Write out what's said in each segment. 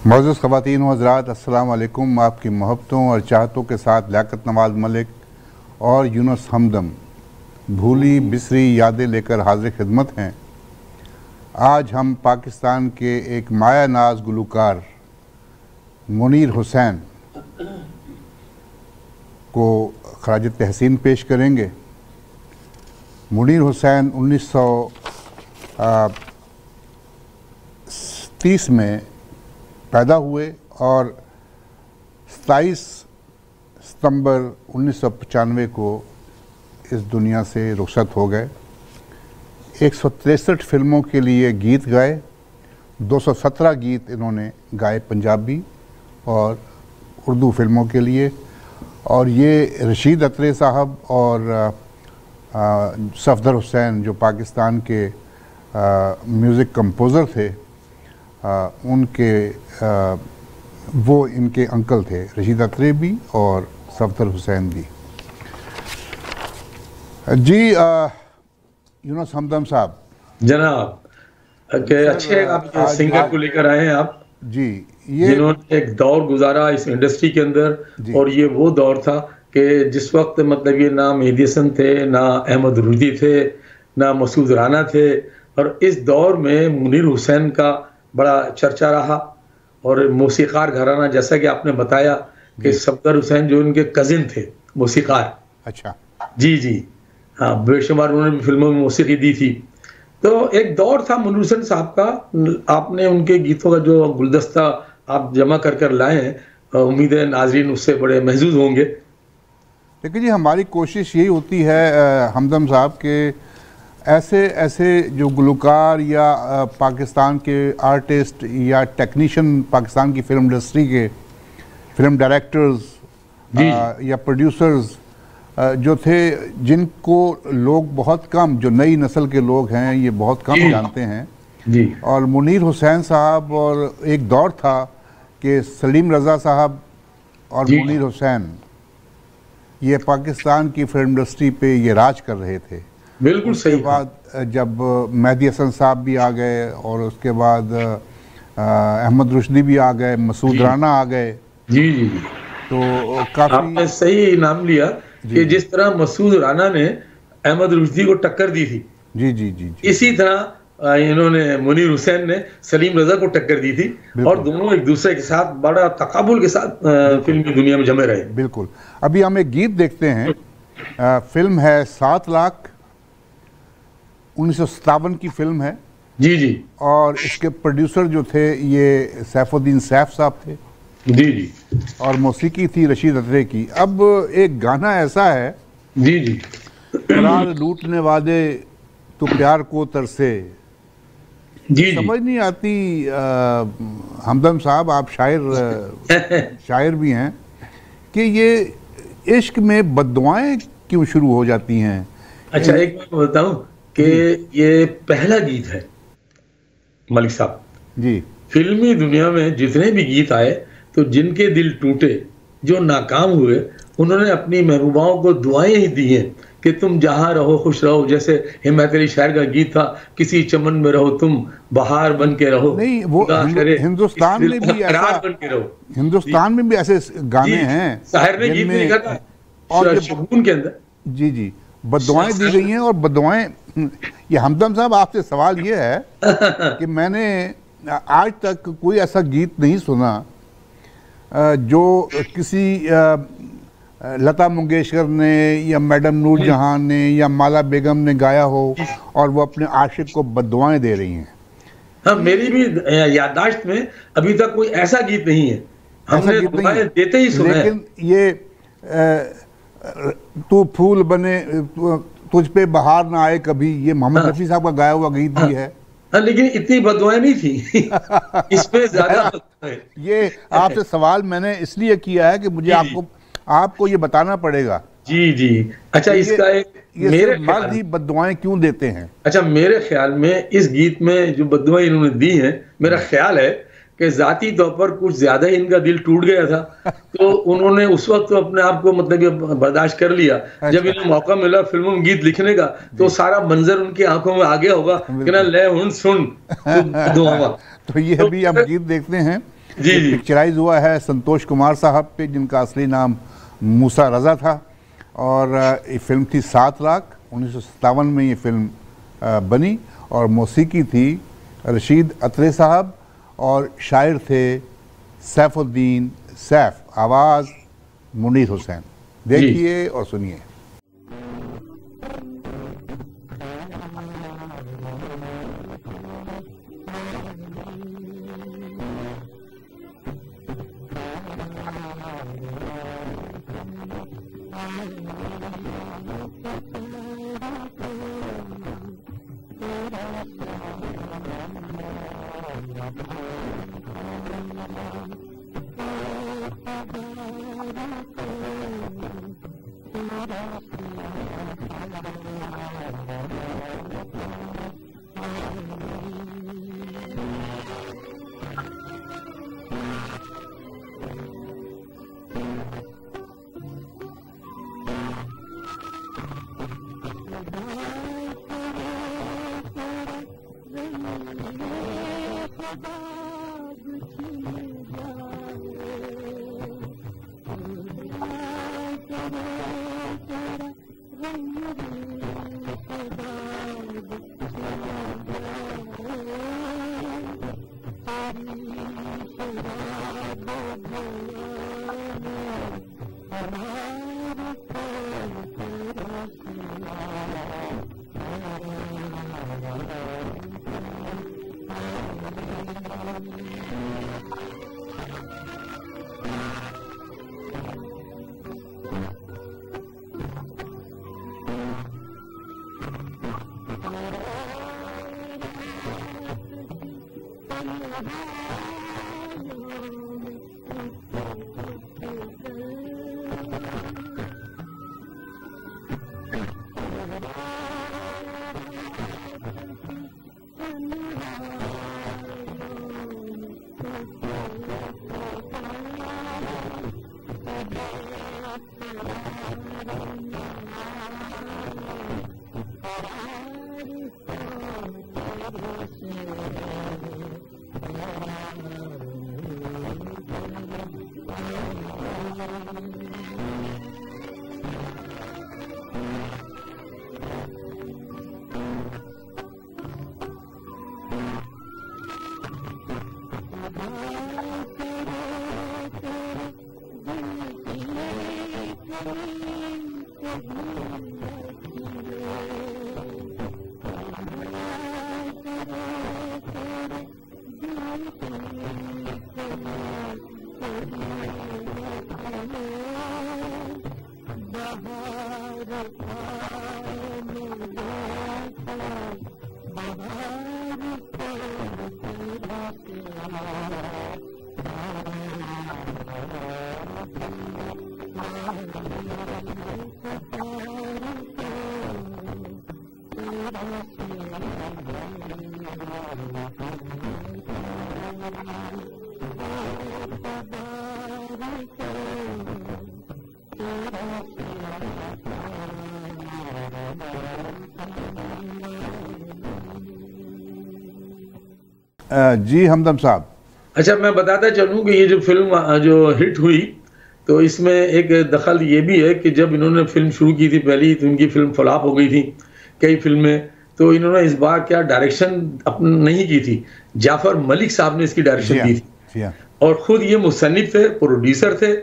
मौजूद ख़वातीन व हज़रात, अस्सलाम वालेकुम। आपकी मोहब्बतों और चाहतों के साथ लियाकत नवाज़ मलिक और यूनुस हमदम भूली बिसरी यादें लेकर हाजिर खिदमत हैं। आज हम पाकिस्तान के एक माया नाज गुलकार मुनीर हुसैन को खराज तहसीन पेश करेंगे। मुनीर हुसैन 1930 में पैदा हुए और 27 सितंबर 1995 को इस दुनिया से रुखसत हो गए। 163 फिल्मों के लिए गीत गाए, 217 गीत इन्होंने गाए पंजाबी और उर्दू फिल्मों के लिए। और ये रशीद अत्रे साहब और सफदर हुसैन जो पाकिस्तान के म्यूज़िक कंपोज़र थे, उनके वो इनके अंकल थे, रशीद अत्रे भी और सफदर हुसैन भी। जी यूनुस हमदम साहब जनाब के अच्छे आप सिंगर को लेकर आए हैं आप जी, ये जिन्होंने एक दौर गुजारा इस इंडस्ट्री के अंदर। और ये वो दौर था कि जिस वक्त मतलब ये ना मेहदी हसन थे, ना अहमद रुदी थे, ना मसूद राना थे। और इस दौर में मुनीर हुसैन का बड़ा चर्चा रहा। और मौसीकार घराना, जैसा कि आपने बताया कि सफदर हुसैन जो उनके कजिन थे मौसीकार। अच्छा जी जी हाँ, बेशुमार उन्होंने फिल्मों में मौसीकी दी थी। तो एक दौर था मुनीर हुसैन साहब का। आपने उनके गीतों का जो गुलदस्ता आप जमा कर कर लाए हैं, उम्मीद है नाजरीन उससे बड़े महजूज होंगे। लेकिन जी हमारी कोशिश यही होती है हमदम साहब के ऐसे ऐसे जो गुलकार या पाकिस्तान के आर्टिस्ट या टेक्नीशियन, पाकिस्तान की फिल्म इंडस्ट्री के फिल्म डायरेक्टर्स या प्रोड्यूसर्स जो थे, जिनको लोग बहुत कम, जो नई नस्ल के लोग हैं ये बहुत कम जानते हैं जी। और मुनीर हुसैन साहब, और एक दौर था कि सलीम रज़ा साहब और मुनीर हुसैन ये पाकिस्तान की फिल्म इंडस्ट्री पे ये राज कर रहे थे। बिल्कुल सही। उसके बाद जब मेहदी हसन साहब भी आ गए और उसके बाद अहमद रुश्दी भी आ गए, मसूद राना आ गए। जी जी जी, तो काफी आपने सही नाम लिया कि जिस तरह मसूद राना ने अहमद रुश्दी को टक्कर दी थी, जी जी जी, जी। इसी तरह इन्होंने मुनीर हुसैन ने सलीम रजा को टक्कर दी थी। और दोनों एक दूसरे के साथ बड़ा तकाबुल के साथ फिल्मी दुनिया में जमे रहे। बिल्कुल। अभी हम एक गीत देखते हैं, फिल्म है 7 लाख, 1957 की फिल्म है। जी जी। और इसके प्रोड्यूसर जो थे ये सैफुद्दीन सैफ साहब थे। जी जी। और मौसीकी थी रशीद अत्रे की। अब एक गाना ऐसा है, जी जी, करार लूटने वाले तो प्यार को तरसे। जी समझ नहीं आती हमदम साहब, आप शायर भी हैं, कि ये इश्क में बद्दुआएं क्यों शुरू हो जाती हैं। अच्छा, एक बात बताऊं कि ये पहला गीत है मलिक साहब जी। फिल्मी दुनिया में जितने भी गीत आए तो जिनके दिल टूटे, जो नाकाम हुए, उन्होंने अपनी महबूबाओं को दुआएं ही दी हैं कि तुम जहां रहो खुश रहो। जैसे हिम्मत अली शायर का गीत था, किसी चमन में रहो तुम बहार बन के रहो। नहीं, वो हिंदुस्तान में भी ऐसा, बन के रहो। हिंदुस्तान में भी ऐसे गाने हैं, शायर ने गीत लिखा था और शगुन के अंदर जी जी बद्दुआएं दी गई हैं। और बद्दुआएं, ये हमदम साहब आपसे सवाल ये है कि मैंने आज तक कोई ऐसा गीत नहीं सुना जो किसी लता मंगेशकर ने या मैडम नूर जहां ने या माला बेगम ने गाया हो और वो अपने आशिक को बद्दुआएं दे रही हैं। हाँ, मेरी भी याददाश्त में अभी तक कोई ऐसा गीत नहीं है। हमने दुआएं देते ही सुना है। लेकिन ये तू फूल बने तुझ पे बहार ना आए कभी, ये मोहम्मद रफी साहब का गाया हुआ गीत भी है। हाँ, लेकिन इतनी बददुआएं नहीं थी इस पे ज्यादा। ये आपसे सवाल मैंने इसलिए किया है कि मुझे आपको ये बताना पड़ेगा। जी जी। अच्छा, इसका मेरे मर्द ही बद्दुआएं क्यों देते हैं? अच्छा, मेरे ख्याल में इस गीत में जो बद्दुआएं इन्होंने दी हैं, मेरा ख्याल है कि जाती तौर पर कुछ ज्यादा ही इनका दिल टूट गया था। तो उन्होंने उस वक्त तो अपने आप को मतलब बर्दाश्त कर लिया। जब इन्हें मौका मिला फिल्मों में गीत लिखने का, तो सारा मंजर उनकी आंखों में आ गया होगा कि ना ले हुन सुन। तो ये भी हम गीत देखते हैं जी जी पिक्चराइज हुआ है संतोष कुमार साहब पे, जिनका असली नाम मूसा रज़ा था। और ये फिल्म थी 7 लाख। 1957 में ये फिल्म बनी और मौसीकी थी रशीद अत्रे साहब और शायर थे सैफुद्दीन सैफ, आवाज़ मुनीर हुसैन। देखिए और सुनिए। जी हमदम साहब। अच्छा, मैं बताता चलूं कि ये जो फिल्म जो हिट हुई, तो इसमें एक दखल ये भी है कि जब इन्होंने फिल्म शुरू की थी पहली, तो इनकी फिल्म फ्लॉप हो गई थी कई फिल्में। तो इन्होंने इस बार क्या डायरेक्शन अपनी नहीं की थी, जाफर मलिक साहब ने इसकी डायरेक्शन की थी और खुद ये मुसन्निफ थे, प्रोड्यूसर थे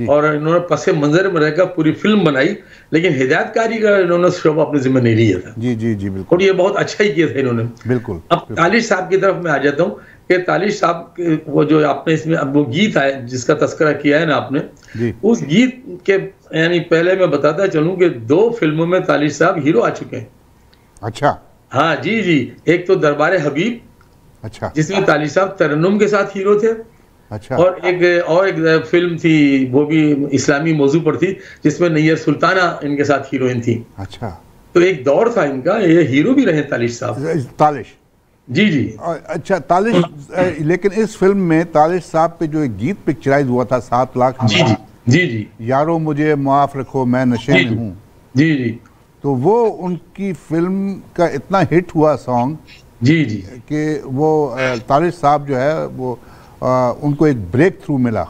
और इन्होंने पसे मंजर में रहकर पूरी फिल्म बनाई, लेकिन हिदायतकारी का इन्होंने शोबा अपने जिम्मे नहीं लिया था। जी जी जी बिल्कुल। और ये बहुत अच्छा ही किया था इन्होंने। बिल्कुल। अब तालिश साहब की तरफ मैं आ जाता हूँ कि तालिश साहब वो जो आपने इसमें अब वो गीत है जिसका तस्करा किया है ना आपने, उस गीत के यानी पहले मैं बताता चलूं कि 2 फिल्मों में तालिश साहब हीरो आ चुके हैं। अच्छा। हाँ जी जी। एक तो दरबारे हबीब, अच्छा, जिसमें तालिश साहब तरन्नुम के साथ हीरो थे। अच्छा। और एक फिल्म थी, वो भी इस्लामी मौजू पर थी, जिसमें नैयर सुल्ताना इनके साथ हीरोइन थी। अच्छा। तो एक दौर था इनका, ये हीरो भी रहे तालिश साहब। तालिश। जी जी। अच्छा तालिश, लेकिन इस फिल्म में तालिश साहब पे जो एक गीत पिक्चराइज हुआ था 7 लाख। जी जी जी जी। यारो मुझे माफ रखो मैं नशे में हूँ। जी जी। तो वो उनकी फिल्म का इतना हिट हुआ सॉन्ग, जी जी, कि वो तालिश साहब जो है वो उनको एक ब्रेक थ्रू मिला।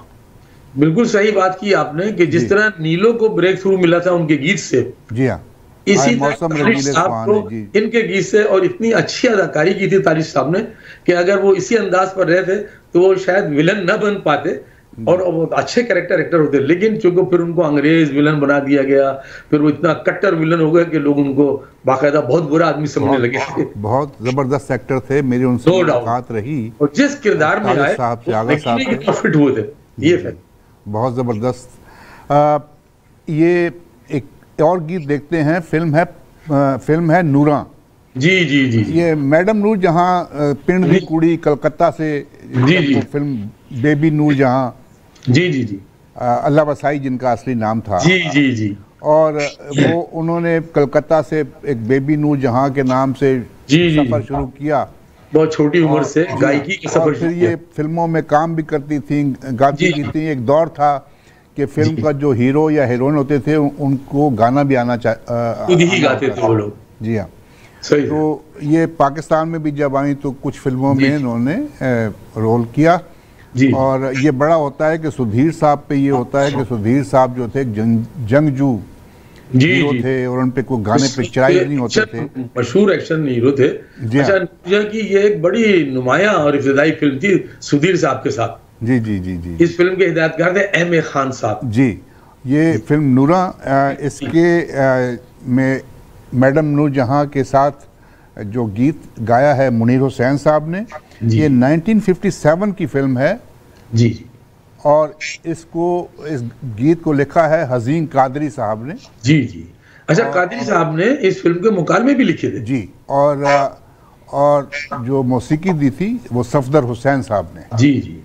बिल्कुल सही बात की आपने कि जिस तरह नीलो को ब्रेक थ्रू मिला था उनके गीत से, जी हाँ, इसी मौसम तरह रंगीले साहब सुहाने, को जी इनके गीत से, और इतनी अच्छी अदाकारी की थी तारिश साहब ने कि अगर वो इसी अंदाज पर रहे थे तो वो शायद विलन न बन पाते और वो अच्छे कैरेक्टर एक्टर होते, लेकिन चूंकि फिर उनको अंग्रेज विलन बना दिया गया, फिर वो इतना कट्टर विलन हो गए कि लोग उनको बाकायदा बहुत बुरा आदमी समझने लगे। बहुत जबरदस्त एक्टर थे, मेरी उनसे मुलाकात रही और जिस किरदार में आए साहब से, आगा साहब से फिट हुए थे, ये फैक्ट बहुत जबरदस्त। ये एक और गीत देखते हैं, फिल्म है नूरा। जी जी जी, ये मैडम नूर जहाँ पिंड दी कुड़ी कलकत्ता से, जी फिल्म बेबी नूर जहाँ, जी जी जी, अल्लाह वसाई जिनका असली नाम था, जी जी जी, और वो उन्होंने कलकत्ता से एक बेबी नूर जहाँ के नाम से सफर शुरू किया, बहुत छोटी उम्र से गायकी का सफर। फिर ये फिल्मों में काम भी करती थी, गाती भी थी। एक दौर था कि फिल्म का जो हीरो या हीरोइन होते थे उनको गाना भी आना खुद ही गाते थे वो लोग। जी हाँ, तो ये पाकिस्तान में भी जब आई तो कुछ फिल्मों में इन्होंने रोल किया जी। और ये बड़ा होता है कि सुधीर साहब पे ये होता है कि सुधीर साहब जो थे जंगजू हीरो थे और उन पे कोई गाने पिक्चराइज नहीं होते थे, मशहूर एक्शन हीरो थे। अच्छा, कि ये एक बड़ी नुमाया और इब्तदाई फिल्म थी सुधीर साहब के साथ। जी जी जी जी, इस फिल्म के हिदायतकार थे M.A. खान साहब जी। ये फिल्म नूरा, इसके में मैडम नूर जहाँ के साथ जो गीत गाया है मुनीर हुसैन साहब ने। ये 1957 की फिल्म है जी, और इस गीत को लिखा है हजीन कादरी साहब ने। जी जी, अच्छा, कादरी साहब ने इस फिल्म के मुकालमे भी लिखे थे जी, और जो मौसीकी दी थी वो सफदर हुसैन साहब ने। जी जी,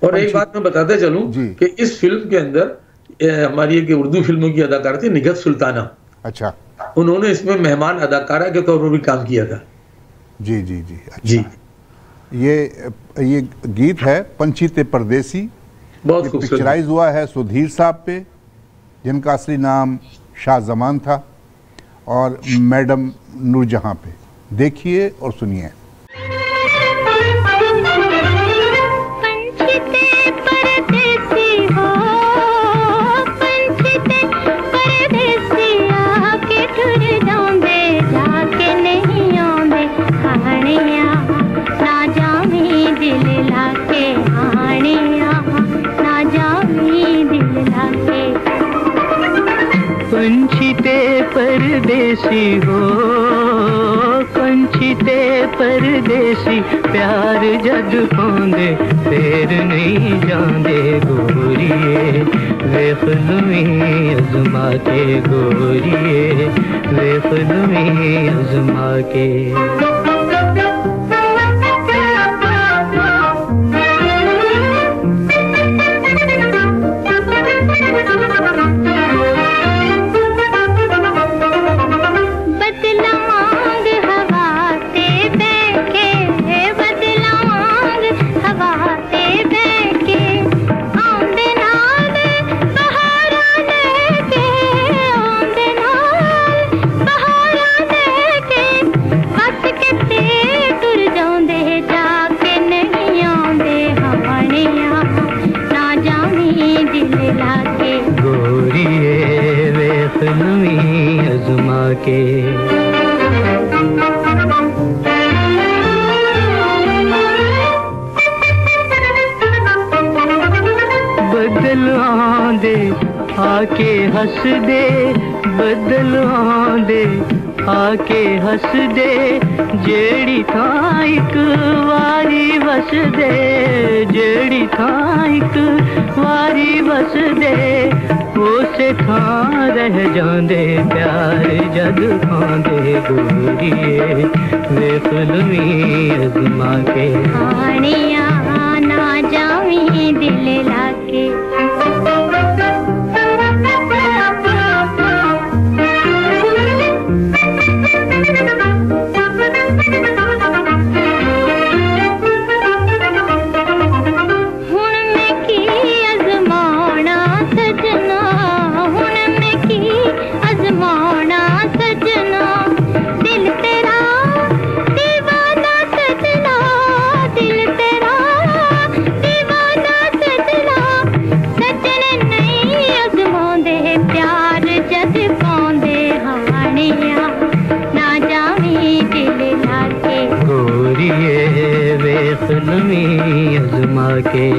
और एक बात मैं बताते चलूं कि इस फिल्म के अंदर हमारी एक उर्दू फिल्मों की अदाकारा थी निगहत सुल्ताना। अच्छा, उन्होंने इसमें मेहमान अदाकारा के तौर पर भी काम किया था। जी जी जी, अच्छा। जी, ये गीत है पंछी ते परदेसी, बहुत पिक्चराइज हुआ है सुधीर साहब पे जिनका असली नाम शाह जमान था, और मैडम नूरजहां पे। देखिए और सुनिए। परदेसी हो पंछी ते परदेसी, प्यार जद पांदे फिर नहीं जांदे गोरिए, वेख लुई अज़मा के गोरिए, वेख लुई अज़मा के। बदल आंदे आके हंस दे, बदल आंदे आके हंस दे, जेड़ी थां इक वारी वस दे, जेड़ी थां इक वारी वस दे, उसे थां रह जांदे प्यार जद पांदे गोरिए, वेख लुई अज़मा के। आनिया ना जावी दिल लाके, दिल तेरा के।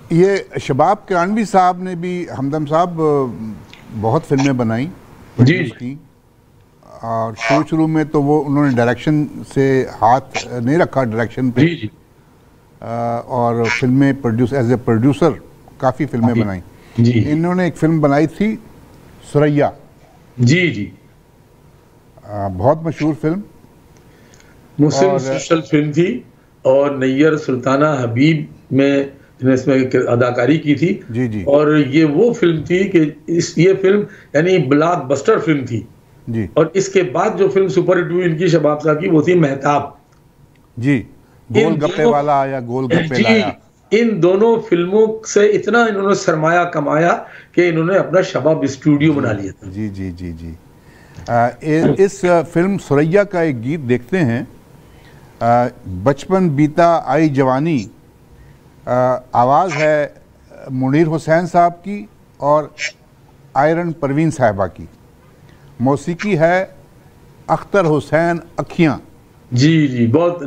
ये शबाब किरानवी साहब ने भी, हमदम साहब बहुत फिल्में बनाई जी की, और शुरू में तो वो उन्होंने डायरेक्शन से हाथ नहीं रखा डायरेक्शन पे। जी जी। और फिल्में प्रोड्यूस एज ए प्रोड्यूसर काफ़ी फिल्में बनाई। जी इन्होंने एक फिल्म बनाई थी सुरैया। जी जी। बहुत मशहूर फिल्म, मुस्लिम सोशल फिल्म थी, और नैयर सुल्ताना हबीब में इसमें अदाकारी की थी। जी जी। और ये वो फिल्म थी कि ये फिल्म यानी ब्लॉकबस्टर फिल्म थी जी। और इसके बाद जो फिल्म सुपर हिट हुई इनकी शबाब साहब की, वो थी मेहताब। जी, गोल गप्पे वाला आया, गोल गप्पे लाया। इन दोनों फिल्मों से इतना इन्होंने सरमाया कमाया कि इन्होंने अपना शबाब स्टूडियो बना लिया था। जी जी जी जी। इस फिल्म सुरैया का एक गीत देखते हैं, बचपन बीता आई जवानी। आवाज़ है मुनीर हुसैन साहब की और आयरन परवीन साहिबा की। मौसीकी है अख्तर हुसैन अखियाँ। जी जी, बहुत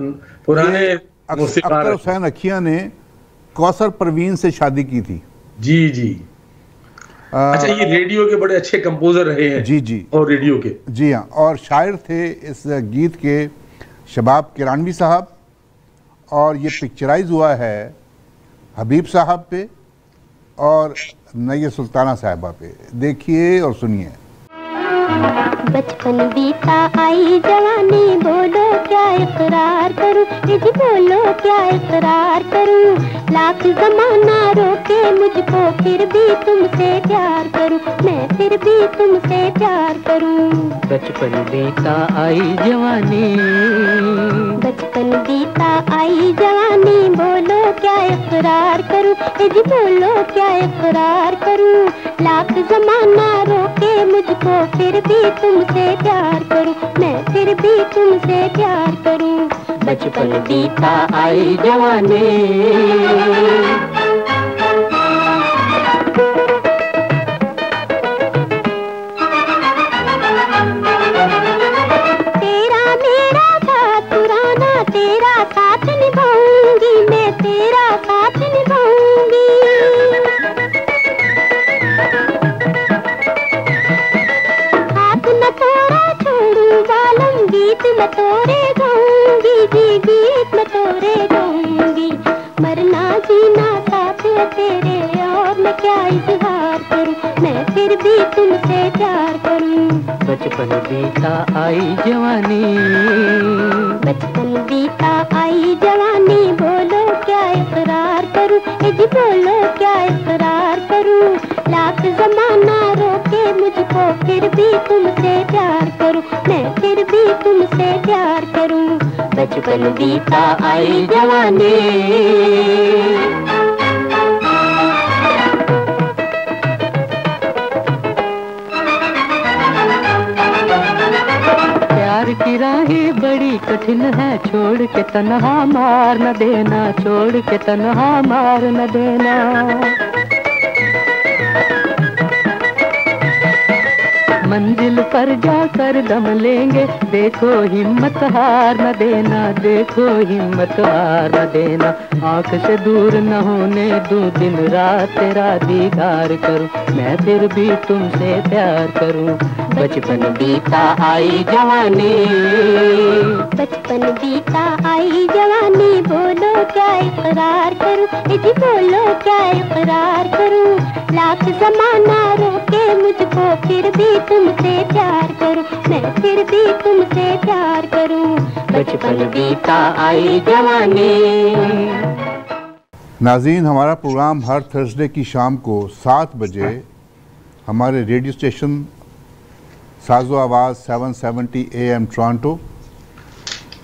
पुराने अख्तर हुसैन अखियाँ ने कौसर परवीन से शादी की थी। जी जी। अच्छा, ये रेडियो के बड़े अच्छे कंपोजर रहे हैं। जी जी। और रेडियो के, जी हाँ, और शायर थे इस गीत के शबाब किरानवी साहब, और ये पिक्चराइज हुआ है हबीब साहब पे और नैयर सुल्ताना साहिबा पे। देखिए और सुनिए। बचपन बीता आई जवानी, बोलो क्या इकरार करूं, जी बोलो क्या इकरार करूं, लाख जमाना रोके मुझको फिर भी तुमसे प्यार करूं, मैं फिर भी तुमसे प्यार करूं। बचपन बीता आई जवानी, बचपन बीता आई जवानी, बोलो क्या इकरार करूं, जी बोलो क्या इकरार करूं, लाख जमाना रोके मुझको फिर भी तुमसे प्यार करूं, मैं फिर भी तुमसे प्यार करूं। बचपन बीता आई जवानी। तेरा मेरा साथ पुराना, तेरा साथ निभाऊंगी, मैं तेरा साथ निभाऊंगी। हाथ न तोड़ा छोड़ू बालम, गीत न तोड़े गाऊंगी, जी गीत न तोड़े गाऊंगी। मरना जीना साथ है तेरे, और मैं क्या इजहार करूं, मैं फिर भी तुमसे प्यार करूं। बचपन बीता आई जवानी, बचपन बीता आई जवानी, बोलो क्या इकरार करूं, जी बोलो क्या इकरार करूं, लाख जमाना रोके मुझको फिर भी तुमसे प्यार करूं, मैं फिर भी तुमसे प्यार करूं। बचपन बीता आई जवानी। प्यार की राहें बड़ी कठिन है, छोड़ के तन्हा मार न देना, छोड़ के तन्हा मार न देना। मंजिल पर जाकर दम लेंगे, देखो हिम्मत हार न देना, देखो हिम्मत हार न देना। आँख से दूर न होने दूं, दिन रात तेरा दीदार करूं, मैं फिर भी तुमसे प्यार करूं। बचपन बीता आई जवानी, बचपन बीता आई जवानी, बोलो क्या इकरार करूं, जी बोलो क्या इकरार करूं, लाख जमाना रोके मुझको फिर भी तुमसे प्यार करूं, मैं फिर भी तुमसे प्यार करूं। बचपन बीता आई जवानी। नाज़रीन, हमारा प्रोग्राम हर थर्सडे की शाम को 7 बजे हमारे रेडियो स्टेशन साजो आवाज़ 770 AM टोरंटो,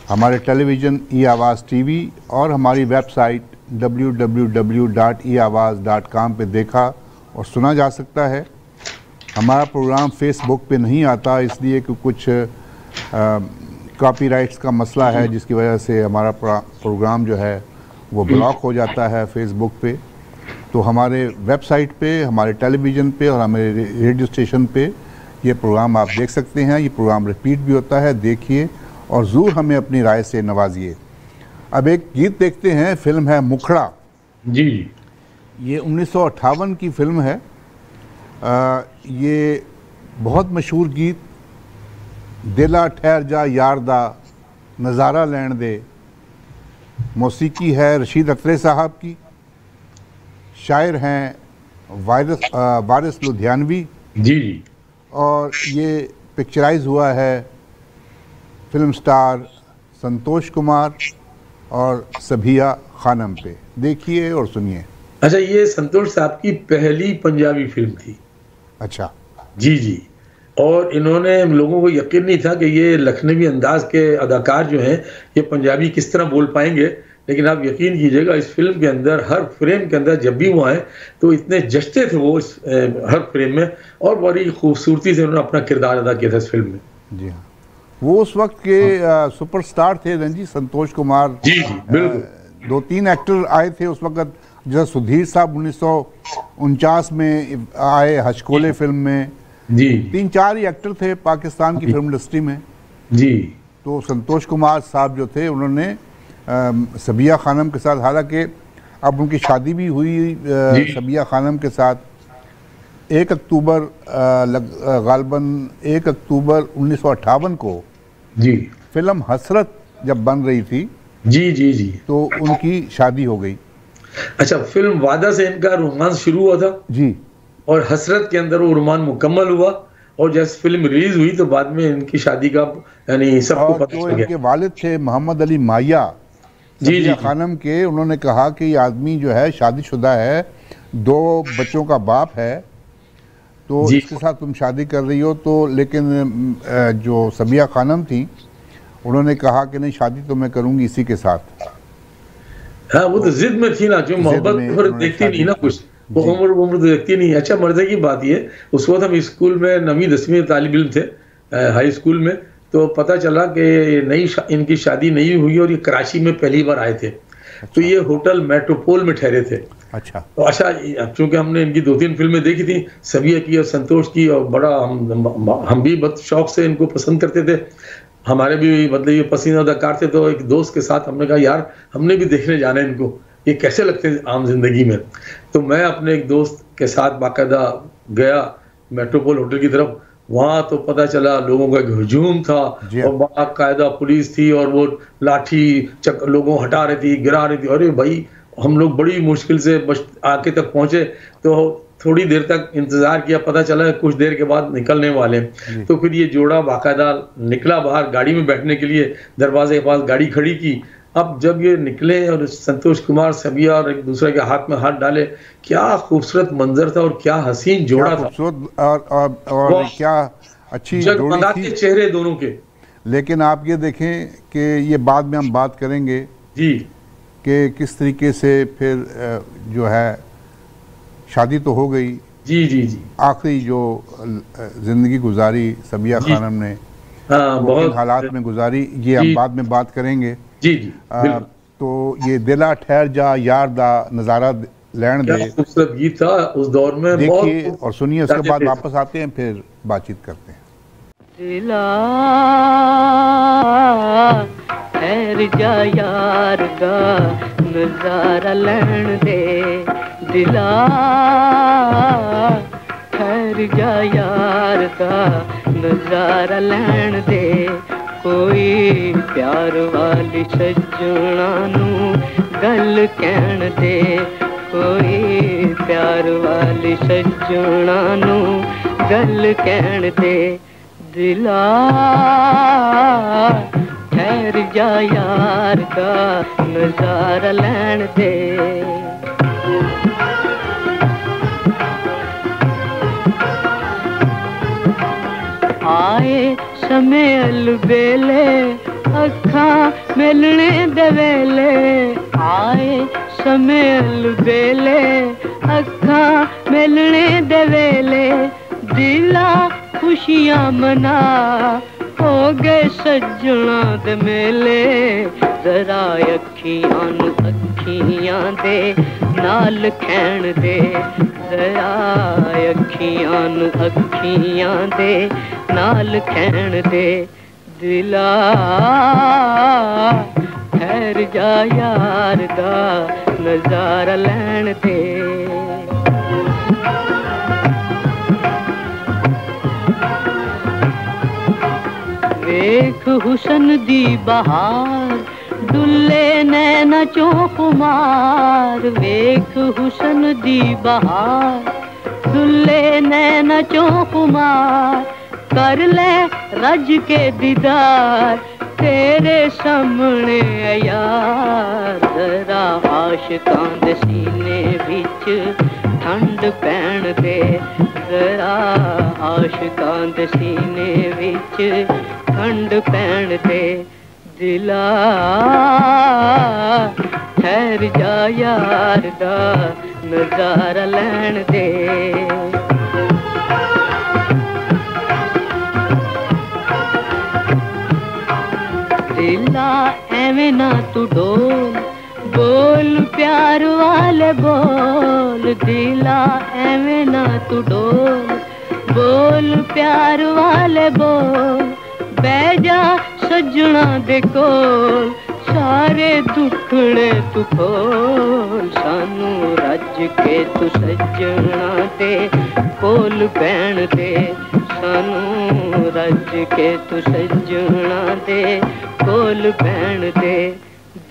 हमारे टेलीविज़न ई आवाज़ टीवी और हमारी वेबसाइट www.eawaz.com पे देखा और सुना जा सकता है। हमारा प्रोग्राम फेसबुक पे नहीं आता, इसलिए कि कुछ कॉपीराइट्स का मसला है, जिसकी वजह से हमारा प्रोग्राम जो है वो ब्लॉक हो जाता है फेसबुक पे। तो हमारे वेबसाइट पे, हमारे टेलीविज़न पे और हमारे रेडियो स्टेशन पे ये प्रोग्राम आप देख सकते हैं। ये प्रोग्राम रिपीट भी होता है, देखिए और ज़रूर हमें अपनी राय से नवाजिए। अब एक गीत देखते हैं, फिल्म है मुखड़ा जी। ये 1958 की फिल्म है। ये बहुत मशहूर गीत, दिला ठहर जा यार दा नज़ारा लैण दे, मौसीकी है रशीद अत्रे साहब की, शायर हैं वारिस लुधियानवी जी। और ये पिक्चराइज हुआ है फिल्म स्टार संतोष कुमार और सभिया खानम पे। देखिए और सुनिए। अच्छा, ये संतोष साहब की पहली पंजाबी फिल्म थी। अच्छा जी जी। और इन्होंने, लोगों को यकीन नहीं था कि ये लखनवी अंदाज के अदाकार जो हैं ये पंजाबी किस तरह बोल पाएंगे, लेकिन आप यकीन कीजिएगा इस फिल्म के अंदर, हर फ्रेम के अंदर जब भी वो आए तो इतने जचते थे वो इस हर फ्रेम में, और बड़ी खूबसूरती से उन्होंने अपना किरदार अदा किया था इस फिल्म में। जी हाँ, वो उस वक्त के सुपरस्टार थे रंजी, संतोष कुमार। जी जी बिल्कुल। 2-3 एक्टर आए थे उस वक्त, जैसे सुधीर साहब 1949 में आए हचकोले फिल्म में। जी। 3-4 ही एक्टर थे पाकिस्तान की फिल्म इंडस्ट्री में। जी। तो संतोष कुमार साहब जो थे उन्होंने सबिया खानम के साथ, हालांकि अब उनकी शादी भी हुई सबिया खानम के साथ 1 अक्टूबर गालबन 1 अक्टूबर 1958 को जी फिल्म हसरत जब बन रही थी जी जी जी तो उनकी शादी हो गई। अच्छा, फिल्म वादा से इनका रोमांस शुरू हुआ था जी, और हसरत के अंदर वो रोमांस मुकम्मल हुआ, और जैसे फिल्म रिलीज हुई तो बाद में इनकी शादी का यानी सबको पता चल गया। इनके वालिद थे मोहम्मद अली माया सबिया खानम के। उन्होंने कहा कि ये आदमी जो है शादीशुदा है, 2 बच्चों का बाप है, तो इसके साथ तुम शादी कर रही हो। तो लेकिन जो सबिया खानम थी उन्होंने कहा कि नहीं, शादी तो मैं करूंगी इसी के साथ। हाँ, वो तो जिद में थी ना, जो मोहब्बत फिर देखती नहीं ना कुछ, वो उम्र तो देखती नहीं। अच्छा, मर्दे की बात ये, उस वक्त हम स्कूल में 9वीं 10वीं तालिब इल्म थे हाई स्कूल में, तो पता चला कि इनकी शादी नहीं हुई और ये कराची में पहली बार आए थे। अच्छा। तो ये होटल मेट्रोपोल में ठहरे थे। अच्छा। तो अच्छा, चूंकि हमने इनकी 2-3 फिल्में देखी थी, सबिया की और संतोष की, और बड़ा हम भी बहुत शौक से इनको पसंद करते थे। हमारे भी मतलब ये पसंदीदा अदाकार थे। तो एक दोस्त के साथ हमने कहा यार हमने भी देखने जाना है इनको, ये कैसे लगते हैं आम जिंदगी में। तो मैं अपने एक दोस्त के साथ बाकायदा गया मेट्रोपोल होटल की तरफ। वहां तो पता चला लोगों का एक हुजूम था और बाकायदा पुलिस थी, और वो लाठी लोगों हटा रही थी, गिरा रही थी। अरे भाई, हम लोग बड़ी मुश्किल से बस आके तक पहुंचे, तो थोड़ी देर तक इंतजार किया, पता चला कुछ देर के बाद निकलने वाले। तो फिर ये जोड़ा बाकायदा निकला बाहर गाड़ी में बैठने के लिए, दरवाजे के पास गाड़ी खड़ी की। अब जब ये निकले और संतोष कुमार सबिया और एक दूसरे के हाथ में हाथ डाले, क्या खूबसूरत मंजर था और क्या हसीन जोड़ा था, और क्या अच्छी जोड़ी थी, चेहरे दोनों के। लेकिन आप ये देखें कि ये बाद में हम बात करेंगे जी कि किस तरीके से फिर जो है शादी तो हो गई। जी जी जी। आखिरी जो जिंदगी गुजारी सबिया खानम ने, बहुत हालात में गुजारी, ये हम बाद में बात करेंगे। जी जी तो ये दिला ठहर जा यार दा नज़ारा लैण दे, खूबसूरत गीत था उस दौर में। देखिए और सुनिए, उसके बाद वापस आते हैं, फिर बातचीत करते हैं। दिला ठहर जा यार दा नज़ारा लैण दे, दिला ठहर जा यार दा नज़ारा लैण दे, कोई प्यार वाली सजना नू गल कहण दे, कोई प्यार वाली सजना नू गल कहण दे, दिला ठहर जा यार का नज़ारा लैण दे। आए समय अलबेले अखां मिलने दे वेले, आए समय अलबेले अखां मिलने दे वेले, दिला खुशियां मना हो गए सज्जणा दे मेले जरा अखियां नू अखियां दे नाल खैण दे जरा अखियां नू अखियां दे नाल खैण दे दिला ठहर जा यार दा नजारा लैण दे वेख हुसन दी बहार डुल्ले नैना चो कुमार वेख हुसन दी बहार डुल्ले नैना चो कुमार कर ले रज के दीदार तेरे सामने यार जरा आशिकां दे सीने विच ठंड पैण दे जरा आशिकां दे सीने विच ठंड पैण दे दिला ठहर जा यार दा नजारा लैण दे दिला एवें ना तू डोल बोल प्यार वाले बोल दिला एवें ना तू डोल बोल प्यार वाले बोल बह जा सजना दे कोल सारे दुखड़े तू खोल सानू रज के तू सजना दे कोल बैण दे सानू रज के तू सजना दे कोल बैण दे